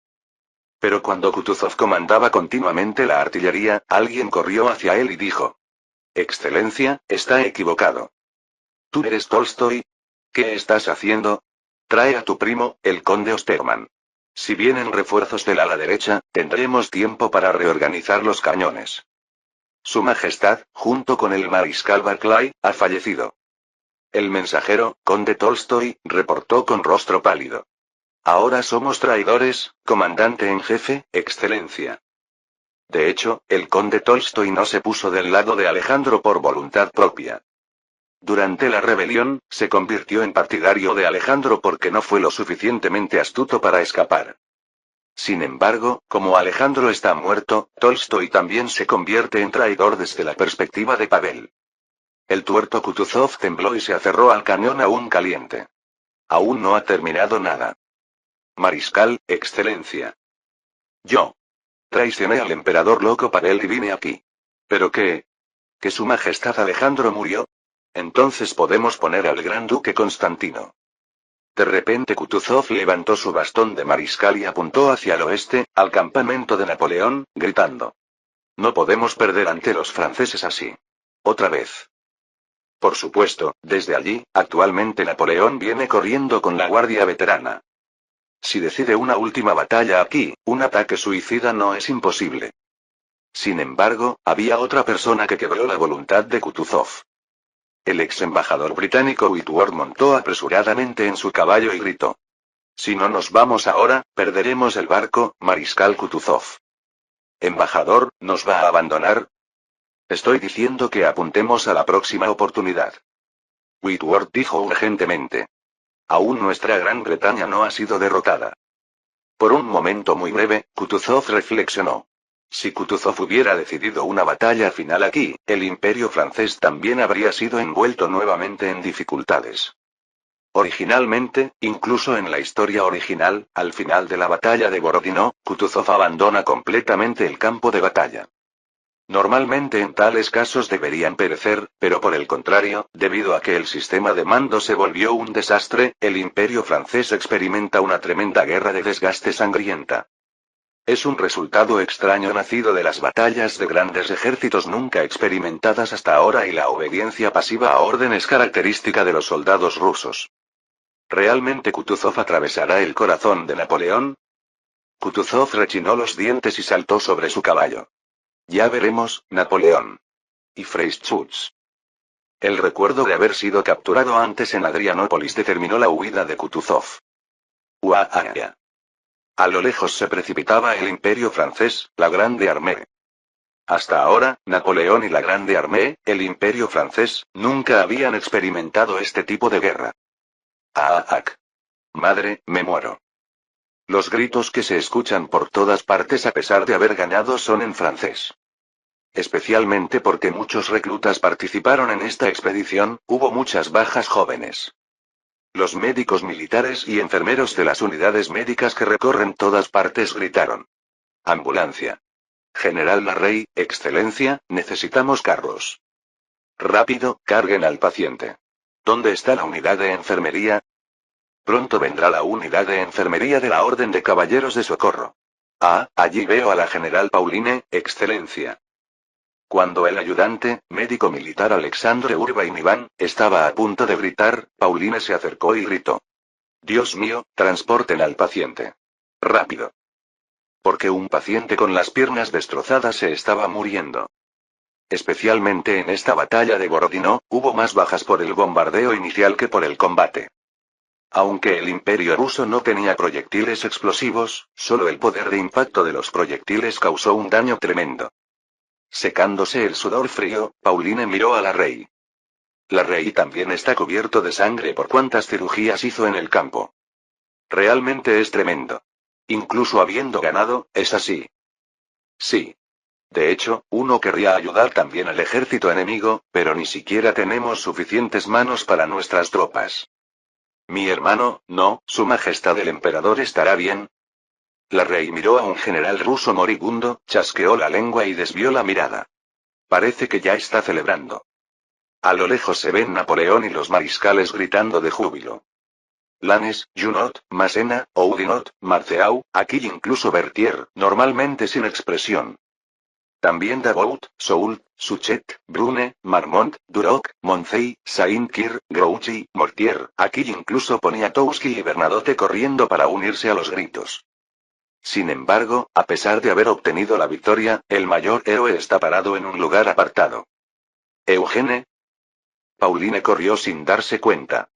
Pero cuando Kutuzov comandaba continuamente la artillería, alguien corrió hacia él y dijo: Excelencia, está equivocado. ¿Tú eres Tolstoy? ¿Qué estás haciendo? Trae a tu primo, el conde Osterman. Si vienen refuerzos del ala derecha, tendremos tiempo para reorganizar los cañones. Su Majestad, junto con el mariscal Barclay, ha fallecido. El mensajero, conde Tolstoy, reportó con rostro pálido. Ahora somos traidores, comandante en jefe, excelencia. De hecho, el conde Tolstoy no se puso del lado de Alejandro por voluntad propia. Durante la rebelión, se convirtió en partidario de Alejandro porque no fue lo suficientemente astuto para escapar. Sin embargo, como Alejandro está muerto, Tolstoy también se convierte en traidor desde la perspectiva de Pavel. El tuerto Kutuzov tembló y se aferró al cañón aún caliente. Aún no ha terminado nada. Mariscal, excelencia. Yo traicioné al emperador loco Pavel y vine aquí. ¿Pero qué? ¿Que su majestad Alejandro murió? Entonces podemos poner al gran duque Constantino. De repente Kutuzov levantó su bastón de mariscal y apuntó hacia el oeste, al campamento de Napoleón, gritando. No podemos perder ante los franceses así. Otra vez. Por supuesto, desde allí, actualmente Napoleón viene corriendo con la guardia veterana. Si decide una última batalla aquí, un ataque suicida no es imposible. Sin embargo, había otra persona que quebró la voluntad de Kutuzov. El ex embajador británico Whitworth montó apresuradamente en su caballo y gritó: «Si no nos vamos ahora, perderemos el barco, mariscal Kutuzov». «Embajador, ¿nos va a abandonar?». «Estoy diciendo que apuntemos a la próxima oportunidad». Whitworth dijo urgentemente: «Aún nuestra Gran Bretaña no ha sido derrotada». Por un momento muy breve, Kutuzov reflexionó. Si Kutuzov hubiera decidido una batalla final aquí, el imperio francés también habría sido envuelto nuevamente en dificultades. Originalmente, incluso en la historia original, al final de la batalla de Borodino, Kutuzov abandona completamente el campo de batalla. Normalmente en tales casos deberían perecer, pero por el contrario, debido a que el sistema de mando se volvió un desastre, el imperio francés experimenta una tremenda guerra de desgaste sangrienta. Es un resultado extraño nacido de las batallas de grandes ejércitos nunca experimentadas hasta ahora y la obediencia pasiva a órdenes característica de los soldados rusos. ¿Realmente Kutuzov atravesará el corazón de Napoleón? Kutuzov rechinó los dientes y saltó sobre su caballo. «Ya veremos, Napoleón». Y Freyschütz. El recuerdo de haber sido capturado antes en Adrianópolis determinó la huida de Kutuzov. ¡Uaaa! A lo lejos se precipitaba el imperio francés, la Grande Armée. Hasta ahora, Napoleón y la Grande Armée, el imperio francés, nunca habían experimentado este tipo de guerra. ¡Aac! Madre, me muero. Los gritos que se escuchan por todas partes a pesar de haber ganado son en francés. Especialmente porque muchos reclutas participaron en esta expedición, hubo muchas bajas jóvenes. Los médicos militares y enfermeros de las unidades médicas que recorren todas partes gritaron: «¡Ambulancia! General Larrey, excelencia, necesitamos carros. Rápido, carguen al paciente. ¿Dónde está la unidad de enfermería? Pronto vendrá la unidad de enfermería de la Orden de Caballeros de Socorro. Ah, allí veo a la general Pauline, excelencia». Cuando el ayudante, médico militar Alexandre Urbain Iván, estaba a punto de gritar, Pauline se acercó y gritó: «Dios mío, transporten al paciente. Rápido». Porque un paciente con las piernas destrozadas se estaba muriendo. Especialmente en esta batalla de Borodino, hubo más bajas por el bombardeo inicial que por el combate. Aunque el imperio ruso no tenía proyectiles explosivos, solo el poder de impacto de los proyectiles causó un daño tremendo. Secándose el sudor frío, Pauline miró a Larrey. Larrey también está cubierto de sangre por cuantas cirugías hizo en el campo. Realmente es tremendo. Incluso habiendo ganado, es así. Sí. De hecho, uno querría ayudar también al ejército enemigo, pero ni siquiera tenemos suficientes manos para nuestras tropas. Mi hermano, no, Su Majestad el Emperador estará bien. Larrey miró a un general ruso moribundo, chasqueó la lengua y desvió la mirada. Parece que ya está celebrando. A lo lejos se ven Napoleón y los mariscales gritando de júbilo. Lannes, Junot, Massena, Oudinot, Marceau, aquí incluso Berthier, normalmente sin expresión. También Davout, Soult, Suchet, Brune, Marmont, Duroc, Moncey, Saint-Cyr, Grouchy, Mortier, aquí incluso Poniatowski y Bernadotte corriendo para unirse a los gritos. Sin embargo, a pesar de haber obtenido la victoria, el mayor héroe está parado en un lugar apartado. ¿Eugene? Pauline corrió sin darse cuenta.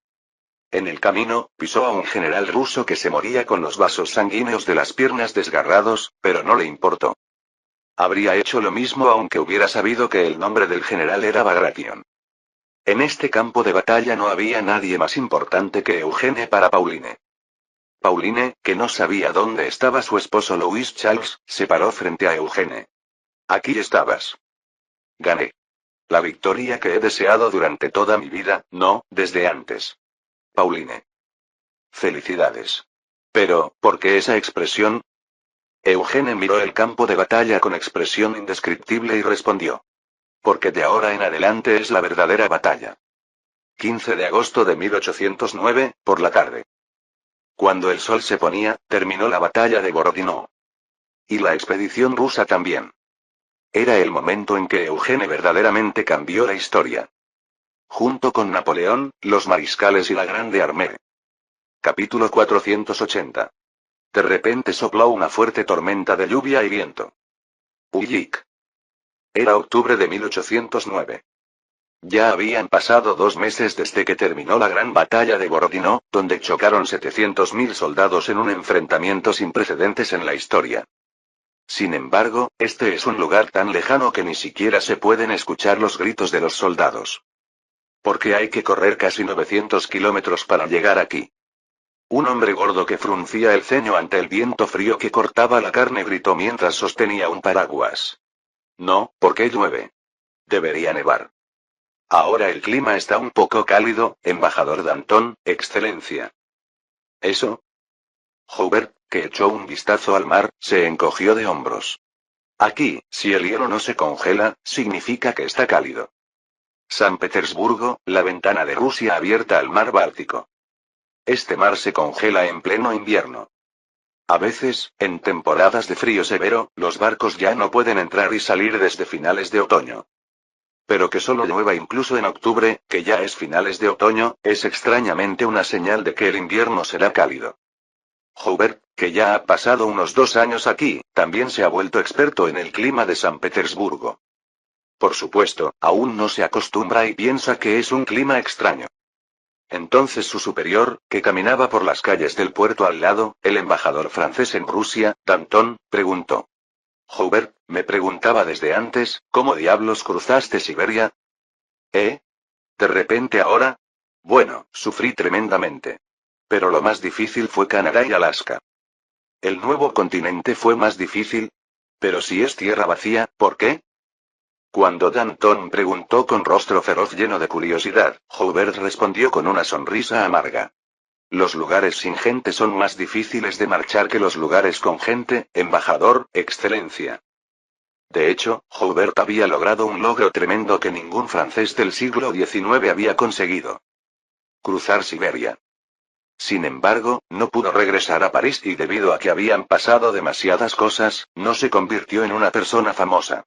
En el camino, pisó a un general ruso que se moría con los vasos sanguíneos de las piernas desgarrados, pero no le importó. Habría hecho lo mismo aunque hubiera sabido que el nombre del general era Bagration. En este campo de batalla no había nadie más importante que Eugene para Pauline. Pauline, que no sabía dónde estaba su esposo Louis Charles, se paró frente a Eugene. Aquí estabas. Gané. La victoria que he deseado durante toda mi vida, no, desde antes. Pauline. Felicidades. Pero, ¿por qué esa expresión? Eugene miró el campo de batalla con expresión indescriptible y respondió: porque de ahora en adelante es la verdadera batalla. 15 de agosto de 1809, por la tarde. Cuando el sol se ponía, terminó la batalla de Borodino. Y la expedición rusa también. Era el momento en que Eugene verdaderamente cambió la historia. Junto con Napoleón, los mariscales y la Grande Armée. Capítulo 480. De repente sopló una fuerte tormenta de lluvia y viento. Uyik. Era octubre de 1809. Ya habían pasado 2 meses desde que terminó la gran batalla de Borodino, donde chocaron 700.000 soldados en un enfrentamiento sin precedentes en la historia. Sin embargo, este es un lugar tan lejano que ni siquiera se pueden escuchar los gritos de los soldados. Porque hay que correr casi 900 kilómetros para llegar aquí. Un hombre gordo que fruncía el ceño ante el viento frío que cortaba la carne gritó mientras sostenía un paraguas. No, ¿por qué llueve? Debería nevar. Ahora el clima está un poco cálido, embajador Danton, excelencia. ¿Eso? Hubert, que echó un vistazo al mar, se encogió de hombros. Aquí, si el hielo no se congela, significa que está cálido. San Petersburgo, la ventana de Rusia abierta al mar Báltico. Este mar se congela en pleno invierno. A veces, en temporadas de frío severo, los barcos ya no pueden entrar y salir desde finales de otoño. Pero que solo llueva incluso en octubre, que ya es finales de otoño, es extrañamente una señal de que el invierno será cálido. Hubert, que ya ha pasado unos 2 años aquí, también se ha vuelto experto en el clima de San Petersburgo. Por supuesto, aún no se acostumbra y piensa que es un clima extraño. Entonces su superior, que caminaba por las calles del puerto al lado, el embajador francés en Rusia, Danton, preguntó. Hubert, me preguntaba desde antes, ¿cómo diablos cruzaste Siberia? ¿Eh? ¿De repente ahora? Bueno, sufrí tremendamente. Pero lo más difícil fue Canadá y Alaska. ¿El nuevo continente fue más difícil? Pero si es tierra vacía, ¿por qué? Cuando Danton preguntó con rostro feroz lleno de curiosidad, Hubert respondió con una sonrisa amarga. Los lugares sin gente son más difíciles de marchar que los lugares con gente, embajador, excelencia. De hecho, Hubert había logrado un logro tremendo que ningún francés del siglo XIX había conseguido. Cruzar Siberia. Sin embargo, no pudo regresar a París y debido a que habían pasado demasiadas cosas, no se convirtió en una persona famosa.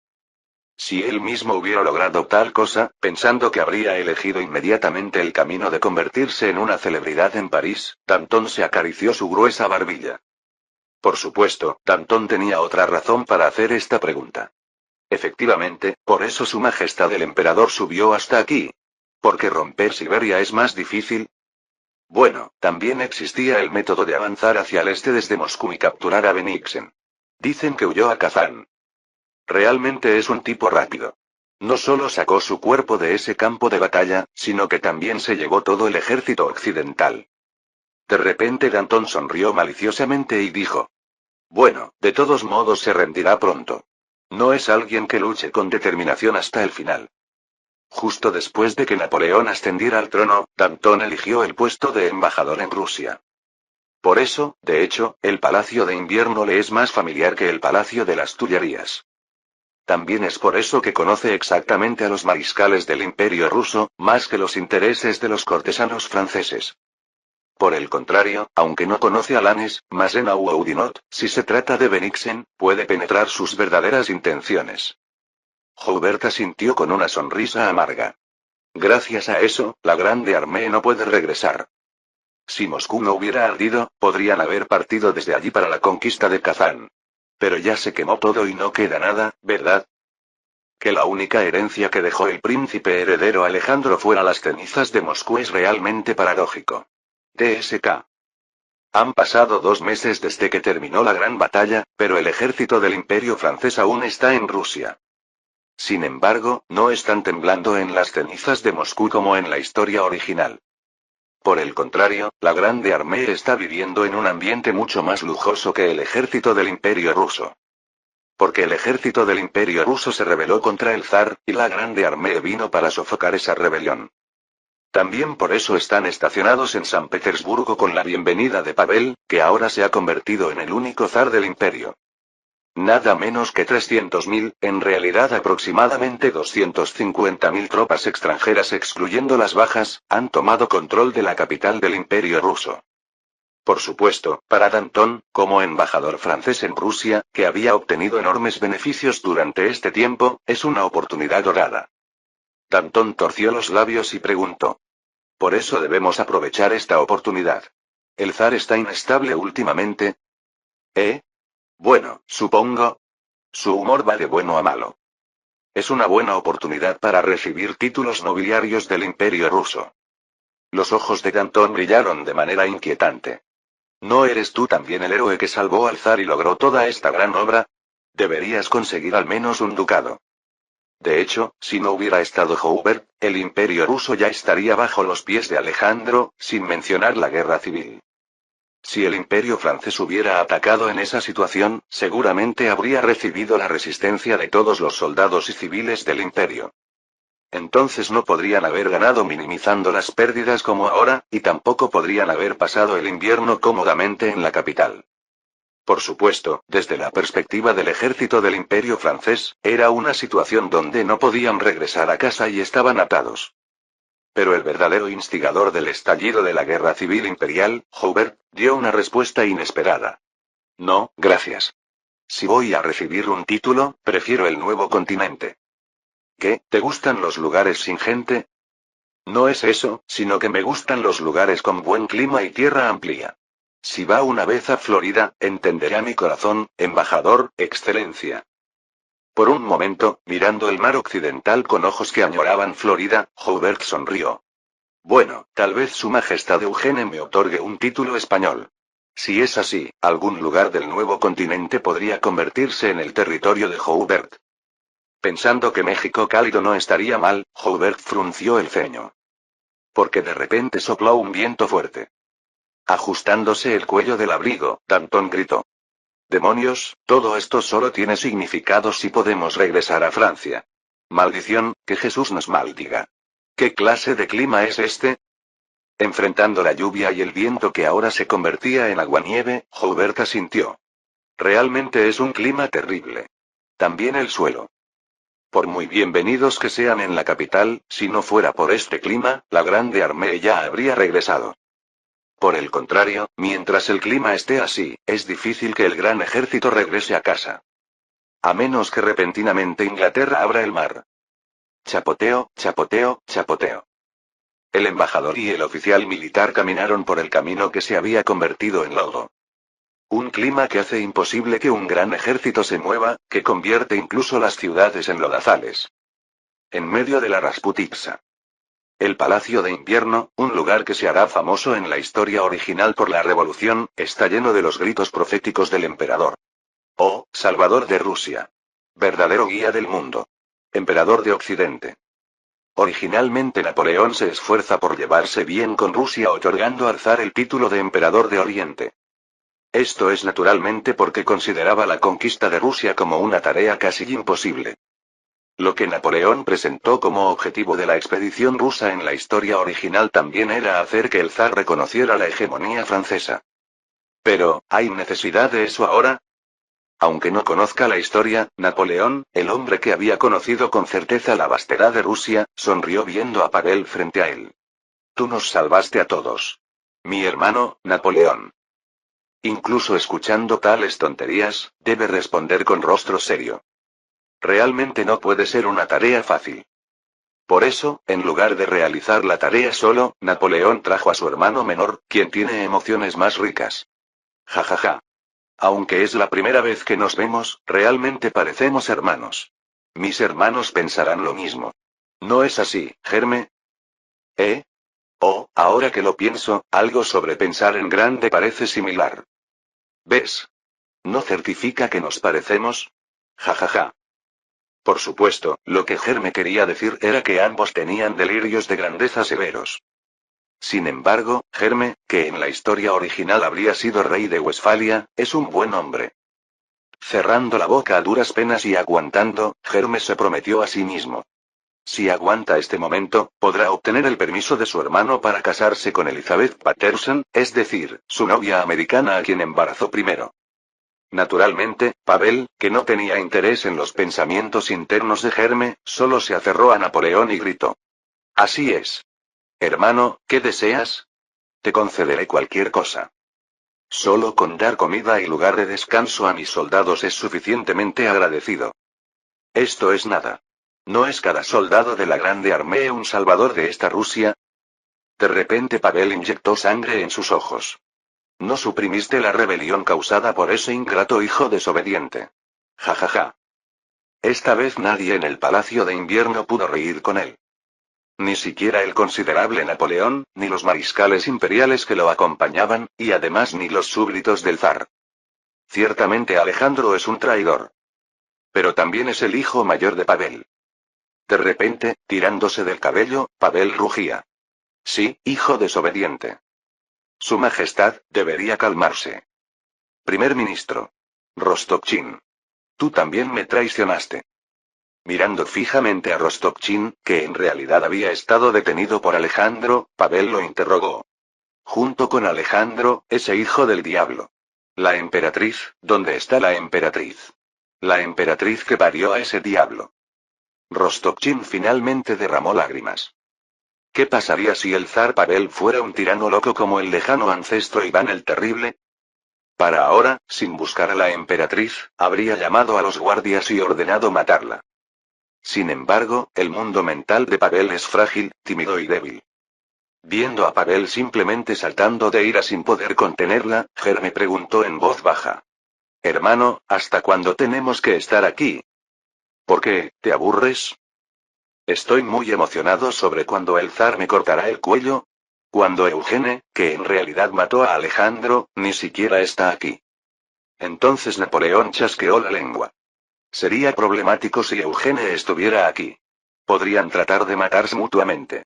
Si él mismo hubiera logrado tal cosa, pensando que habría elegido inmediatamente el camino de convertirse en una celebridad en París, Danton se acarició su gruesa barbilla. Por supuesto, Danton tenía otra razón para hacer esta pregunta. Efectivamente, por eso Su Majestad el Emperador subió hasta aquí. ¿Porque romper Siberia es más difícil? Bueno, también existía el método de avanzar hacia el este desde Moscú y capturar a Bennigsen. Dicen que huyó a Kazán. Realmente es un tipo rápido. No solo sacó su cuerpo de ese campo de batalla, sino que también se llevó todo el ejército occidental. De repente Danton sonrió maliciosamente y dijo. Bueno, de todos modos se rendirá pronto. No es alguien que luche con determinación hasta el final. Justo después de que Napoleón ascendiera al trono, Danton eligió el puesto de embajador en Rusia. Por eso, de hecho, el Palacio de Invierno le es más familiar que el Palacio de las Tullerías. También es por eso que conoce exactamente a los mariscales del Imperio ruso, más que los intereses de los cortesanos franceses. Por el contrario, aunque no conoce a Lannes, Massena u Oudinot, si se trata de Bennigsen, puede penetrar sus verdaderas intenciones. Hubert asintió con una sonrisa amarga. Gracias a eso, la Grande Armée no puede regresar. Si Moscú no hubiera ardido, podrían haber partido desde allí para la conquista de Kazán. Pero ya se quemó todo y no queda nada, ¿verdad? Que la única herencia que dejó el príncipe heredero Alejandro fuera las cenizas de Moscú es realmente paradójico. DSK. Han pasado 2 meses desde que terminó la gran batalla, pero el ejército del Imperio francés aún está en Rusia. Sin embargo, no están temblando en las cenizas de Moscú como en la historia original. Por el contrario, la Grande Armée está viviendo en un ambiente mucho más lujoso que el ejército del Imperio ruso. Porque el ejército del Imperio ruso se rebeló contra el zar, y la Grande Armée vino para sofocar esa rebelión. También por eso están estacionados en San Petersburgo con la bienvenida de Pavel, que ahora se ha convertido en el único zar del imperio. Nada menos que 300.000, en realidad aproximadamente 250.000 tropas extranjeras excluyendo las bajas, han tomado control de la capital del Imperio ruso. Por supuesto, para Danton, como embajador francés en Rusia, que había obtenido enormes beneficios durante este tiempo, es una oportunidad dorada. Danton torció los labios y preguntó. Por eso debemos aprovechar esta oportunidad. ¿El zar está inestable últimamente? ¿Eh? Bueno, supongo. Su humor va de bueno a malo. Es una buena oportunidad para recibir títulos nobiliarios del Imperio ruso. Los ojos de Danton brillaron de manera inquietante. ¿No eres tú también el héroe que salvó al zar y logró toda esta gran obra? Deberías conseguir al menos un ducado. De hecho, si no hubiera estado Joubert, el Imperio ruso ya estaría bajo los pies de Alejandro, sin mencionar la guerra civil. Si el Imperio francés hubiera atacado en esa situación, seguramente habría recibido la resistencia de todos los soldados y civiles del Imperio. Entonces no podrían haber ganado minimizando las pérdidas como ahora, y tampoco podrían haber pasado el invierno cómodamente en la capital. Por supuesto, desde la perspectiva del ejército del Imperio francés, era una situación donde no podían regresar a casa y estaban atados. Pero el verdadero instigador del estallido de la guerra civil imperial, Joubert, dio una respuesta inesperada. No, gracias. Si voy a recibir un título, prefiero el nuevo continente. ¿Qué, te gustan los lugares sin gente? No es eso, sino que me gustan los lugares con buen clima y tierra amplia. Si va una vez a Florida, entenderá mi corazón, embajador, excelencia. Por un momento, mirando el mar occidental con ojos que añoraban Florida, Joubert sonrió. Bueno, tal vez Su Majestad Eugene me otorgue un título español. Si es así, algún lugar del nuevo continente podría convertirse en el territorio de Joubert. Pensando que México cálido no estaría mal, Joubert frunció el ceño. Porque de repente sopló un viento fuerte. Ajustándose el cuello del abrigo, Danton gritó. Demonios, todo esto solo tiene significado si podemos regresar a Francia. Maldición, que Jesús nos maldiga. ¿Qué clase de clima es este? Enfrentando la lluvia y el viento que ahora se convertía en aguanieve, Joubert asintió. Realmente es un clima terrible. También el suelo. Por muy bienvenidos que sean en la capital, si no fuera por este clima, la Grande Armée ya habría regresado. Por el contrario, mientras el clima esté así, es difícil que el gran ejército regrese a casa. A menos que repentinamente Inglaterra abra el mar. Chapoteo, chapoteo, chapoteo. El embajador y el oficial militar caminaron por el camino que se había convertido en lodo. Un clima que hace imposible que un gran ejército se mueva, que convierte incluso las ciudades en lodazales. En medio de la Rasputitsa. El Palacio de Invierno, un lugar que se hará famoso en la historia original por la revolución, está lleno de los gritos proféticos del emperador. Oh, Salvador de Rusia. Verdadero guía del mundo. Emperador de Occidente. Originalmente Napoleón se esfuerza por llevarse bien con Rusia otorgando al zar el título de Emperador de Oriente. Esto es naturalmente porque consideraba la conquista de Rusia como una tarea casi imposible. Lo que Napoleón presentó como objetivo de la expedición rusa en la historia original también era hacer que el zar reconociera la hegemonía francesa. Pero, ¿hay necesidad de eso ahora? Aunque no conozca la historia, Napoleón, el hombre que había conocido con certeza la vastedad de Rusia, sonrió viendo a Pavel frente a él. Tú nos salvaste a todos. Mi hermano, Napoleón. Incluso escuchando tales tonterías, debe responder con rostro serio. Realmente no puede ser una tarea fácil. Por eso, en lugar de realizar la tarea solo, Napoleón trajo a su hermano menor, quien tiene emociones más ricas. Ja ja ja. Aunque es la primera vez que nos vemos, realmente parecemos hermanos. Mis hermanos pensarán lo mismo. ¿No es así, Germe? ¿Eh? Oh, ahora que lo pienso, algo sobre pensar en grande parece similar. ¿Ves? ¿No certifica que nos parecemos? Ja ja ja. Por supuesto, lo que Germe quería decir era que ambos tenían delirios de grandeza severos. Sin embargo, Germe, que en la historia original habría sido rey de Westfalia, es un buen hombre. Cerrando la boca a duras penas y aguantando, Germe se prometió a sí mismo. Si aguanta este momento, podrá obtener el permiso de su hermano para casarse con Elizabeth Patterson, es decir, su novia americana a quien embarazó primero. Naturalmente, Pavel, que no tenía interés en los pensamientos internos de Germe, solo se aferró a Napoleón y gritó. Así es. Hermano, ¿qué deseas? Te concederé cualquier cosa. Solo con dar comida y lugar de descanso a mis soldados es suficientemente agradecido. Esto es nada. ¿No es cada soldado de la Grande Armée un salvador de esta Rusia? De repente Pavel inyectó sangre en sus ojos. No suprimiste la rebelión causada por ese ingrato hijo desobediente. Ja ja ja. Esta vez nadie en el Palacio de Invierno pudo reír con él. Ni siquiera el considerable Napoleón, ni los mariscales imperiales que lo acompañaban, y además ni los súbditos del zar. Ciertamente Alejandro es un traidor. Pero también es el hijo mayor de Pavel. De repente, tirándose del cabello, Pavel rugía. Sí, hijo desobediente. Su Majestad, debería calmarse. Primer ministro. Rostopchín. Tú también me traicionaste. Mirando fijamente a Rostopchín, que en realidad había estado detenido por Alejandro, Pavel lo interrogó. Junto con Alejandro, ese hijo del diablo. La emperatriz, ¿dónde está la emperatriz? La emperatriz que parió a ese diablo. Rostopchín finalmente derramó lágrimas. ¿Qué pasaría si el zar Pavel fuera un tirano loco como el lejano ancestro Iván el Terrible? Para ahora, sin buscar a la emperatriz, habría llamado a los guardias y ordenado matarla. Sin embargo, el mundo mental de Pavel es frágil, tímido y débil. Viendo a Pavel simplemente saltando de ira sin poder contenerla, Ger me preguntó en voz baja. Hermano, ¿hasta cuándo tenemos que estar aquí? ¿Por qué, te aburres? Estoy muy emocionado sobre cuando el zar me cortará el cuello. Cuando Eugene, que en realidad mató a Alejandro, ni siquiera está aquí. Entonces Napoleón chasqueó la lengua. Sería problemático si Eugene estuviera aquí. Podrían tratar de matarse mutuamente.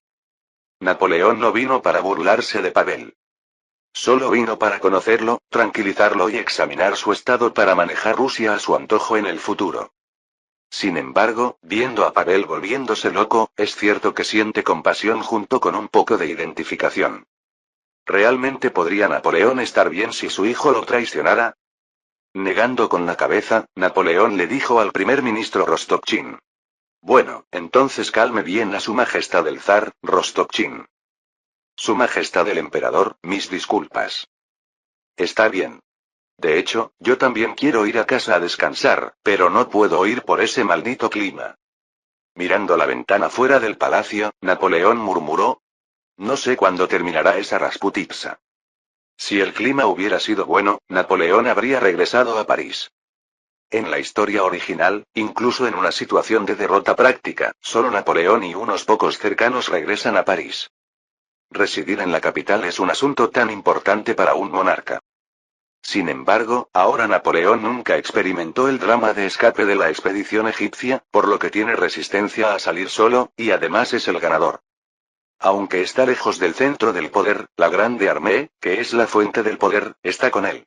Napoleón no vino para burlarse de Pavel. Solo vino para conocerlo, tranquilizarlo y examinar su estado para manejar Rusia a su antojo en el futuro. Sin embargo, viendo a Pavel volviéndose loco, es cierto que siente compasión junto con un poco de identificación. ¿Realmente podría Napoleón estar bien si su hijo lo traicionara? Negando con la cabeza, Napoleón le dijo al primer ministro Rostopchín. Bueno, entonces calme bien a su majestad el zar, Rostopchín. Su majestad el emperador, mis disculpas. Está bien. De hecho, yo también quiero ir a casa a descansar, pero no puedo ir por ese maldito clima. Mirando la ventana fuera del palacio, Napoleón murmuró. No sé cuándo terminará esa Rasputitsa. Si el clima hubiera sido bueno, Napoleón habría regresado a París. En la historia original, incluso en una situación de derrota práctica, solo Napoleón y unos pocos cercanos regresan a París. Residir en la capital es un asunto tan importante para un monarca. Sin embargo, ahora Napoleón nunca experimentó el drama de escape de la expedición egipcia, por lo que tiene resistencia a salir solo, y además es el ganador. Aunque está lejos del centro del poder, la Grande Armée, que es la fuente del poder, está con él.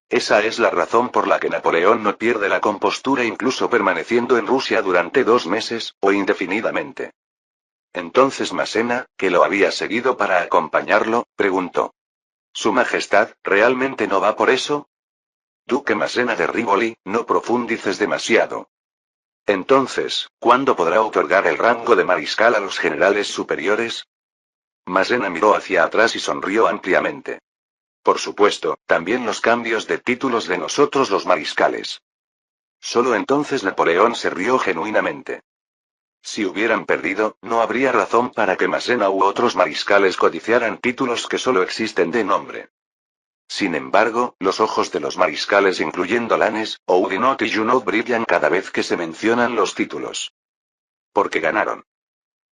Esa es la razón por la que Napoleón no pierde la compostura incluso permaneciendo en Rusia durante 2 meses, o indefinidamente. Entonces Massena, que lo había seguido para acompañarlo, preguntó. Su Majestad, ¿realmente no va por eso? Duque Massena de Rivoli, no profundices demasiado. Entonces, ¿cuándo podrá otorgar el rango de mariscal a los generales superiores? Massena miró hacia atrás y sonrió ampliamente. Por supuesto, también los cambios de títulos de nosotros los mariscales. Solo entonces Napoleón se rió genuinamente. Si hubieran perdido, no habría razón para que Massena u otros mariscales codiciaran títulos que solo existen de nombre. Sin embargo, los ojos de los mariscales incluyendo Lannes, Oudinot y Junot brillan cada vez que se mencionan los títulos. Porque ganaron.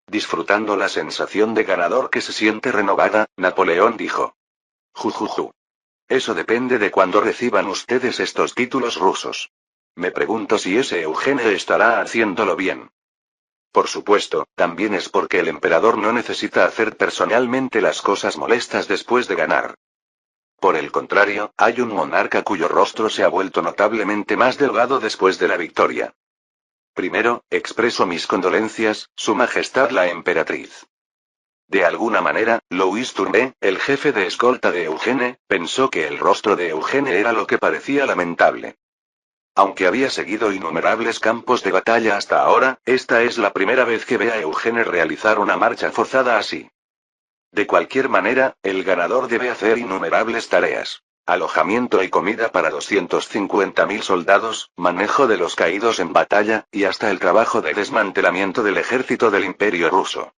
Disfrutando la sensación de ganador que se siente renovada, Napoleón dijo. Jujuju. Eso depende de cuándo reciban ustedes estos títulos rusos. Me pregunto si ese Eugene estará haciéndolo bien. Por supuesto, también es porque el emperador no necesita hacer personalmente las cosas molestas después de ganar. Por el contrario, hay un monarca cuyo rostro se ha vuelto notablemente más delgado después de la victoria. Primero, expreso mis condolencias, Su Majestad la Emperatriz. De alguna manera, Louis Tournay, el jefe de escolta de Eugene, pensó que el rostro de Eugene era lo que parecía lamentable. Aunque había seguido innumerables campos de batalla hasta ahora, esta es la primera vez que ve a Eugene realizar una marcha forzada así. De cualquier manera, el ganador debe hacer innumerables tareas. Alojamiento y comida para 250.000 soldados, manejo de los caídos en batalla, y hasta el trabajo de desmantelamiento del ejército del Imperio ruso.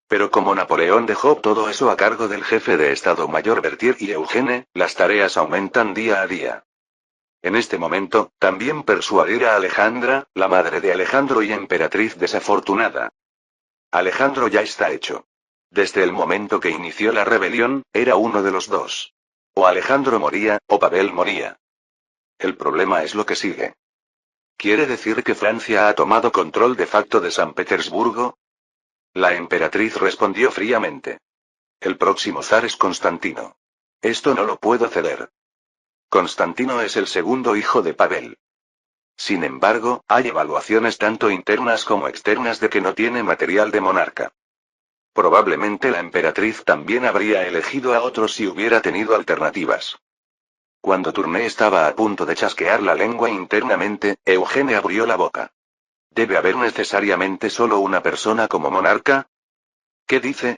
Pero como Napoleón dejó todo eso a cargo del jefe de Estado Mayor Berthier y Eugene, las tareas aumentan día a día. En este momento, también persuadir a Alejandra, la madre de Alejandro y emperatriz desafortunada. Alejandro ya está hecho. Desde el momento que inició la rebelión, era uno de los dos. O Alejandro moría, o Pavel moría. El problema es lo que sigue. ¿Quiere decir que Francia ha tomado control de facto de San Petersburgo? La emperatriz respondió fríamente. El próximo zar es Constantino. Esto no lo puedo ceder. Constantino es el segundo hijo de Pavel. Sin embargo, hay evaluaciones tanto internas como externas de que no tiene material de monarca. Probablemente la emperatriz también habría elegido a otro si hubiera tenido alternativas. Cuando Tournai estaba a punto de chasquear la lengua internamente, Eugene abrió la boca. ¿Debe haber necesariamente solo una persona como monarca? ¿Qué dice?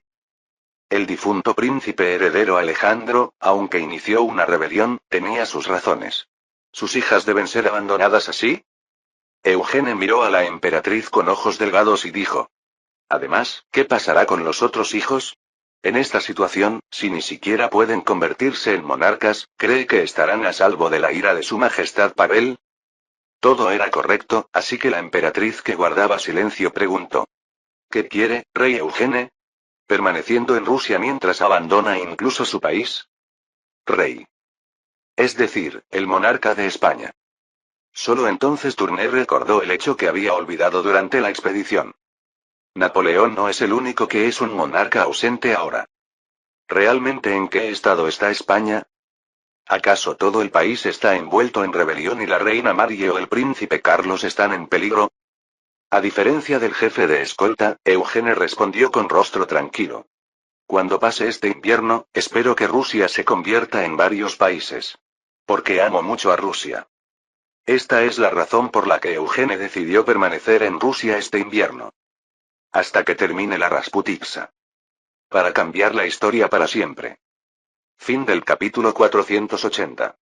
El difunto príncipe heredero Alejandro, aunque inició una rebelión, tenía sus razones. ¿Sus hijas deben ser abandonadas así? Eugene miró a la emperatriz con ojos delgados y dijo. Además, ¿qué pasará con los otros hijos? En esta situación, si ni siquiera pueden convertirse en monarcas, ¿cree que estarán a salvo de la ira de su majestad Pavel? Todo era correcto, así que la emperatriz que guardaba silencio preguntó. ¿Qué quiere, rey Eugene? ¿Permaneciendo en Rusia mientras abandona incluso su país? Rey. Es decir, el monarca de España. Solo entonces Tournai recordó el hecho que había olvidado durante la expedición. Napoleón no es el único que es un monarca ausente ahora. ¿Realmente en qué estado está España? ¿Acaso todo el país está envuelto en rebelión y la reina Marie o el príncipe Carlos están en peligro? A diferencia del jefe de escolta, Eugene respondió con rostro tranquilo. Cuando pase este invierno, espero que Rusia se convierta en varios países. Porque amo mucho a Rusia. Esta es la razón por la que Eugene decidió permanecer en Rusia este invierno. Hasta que termine la Rasputitsa. Para cambiar la historia para siempre. Fin del capítulo 480.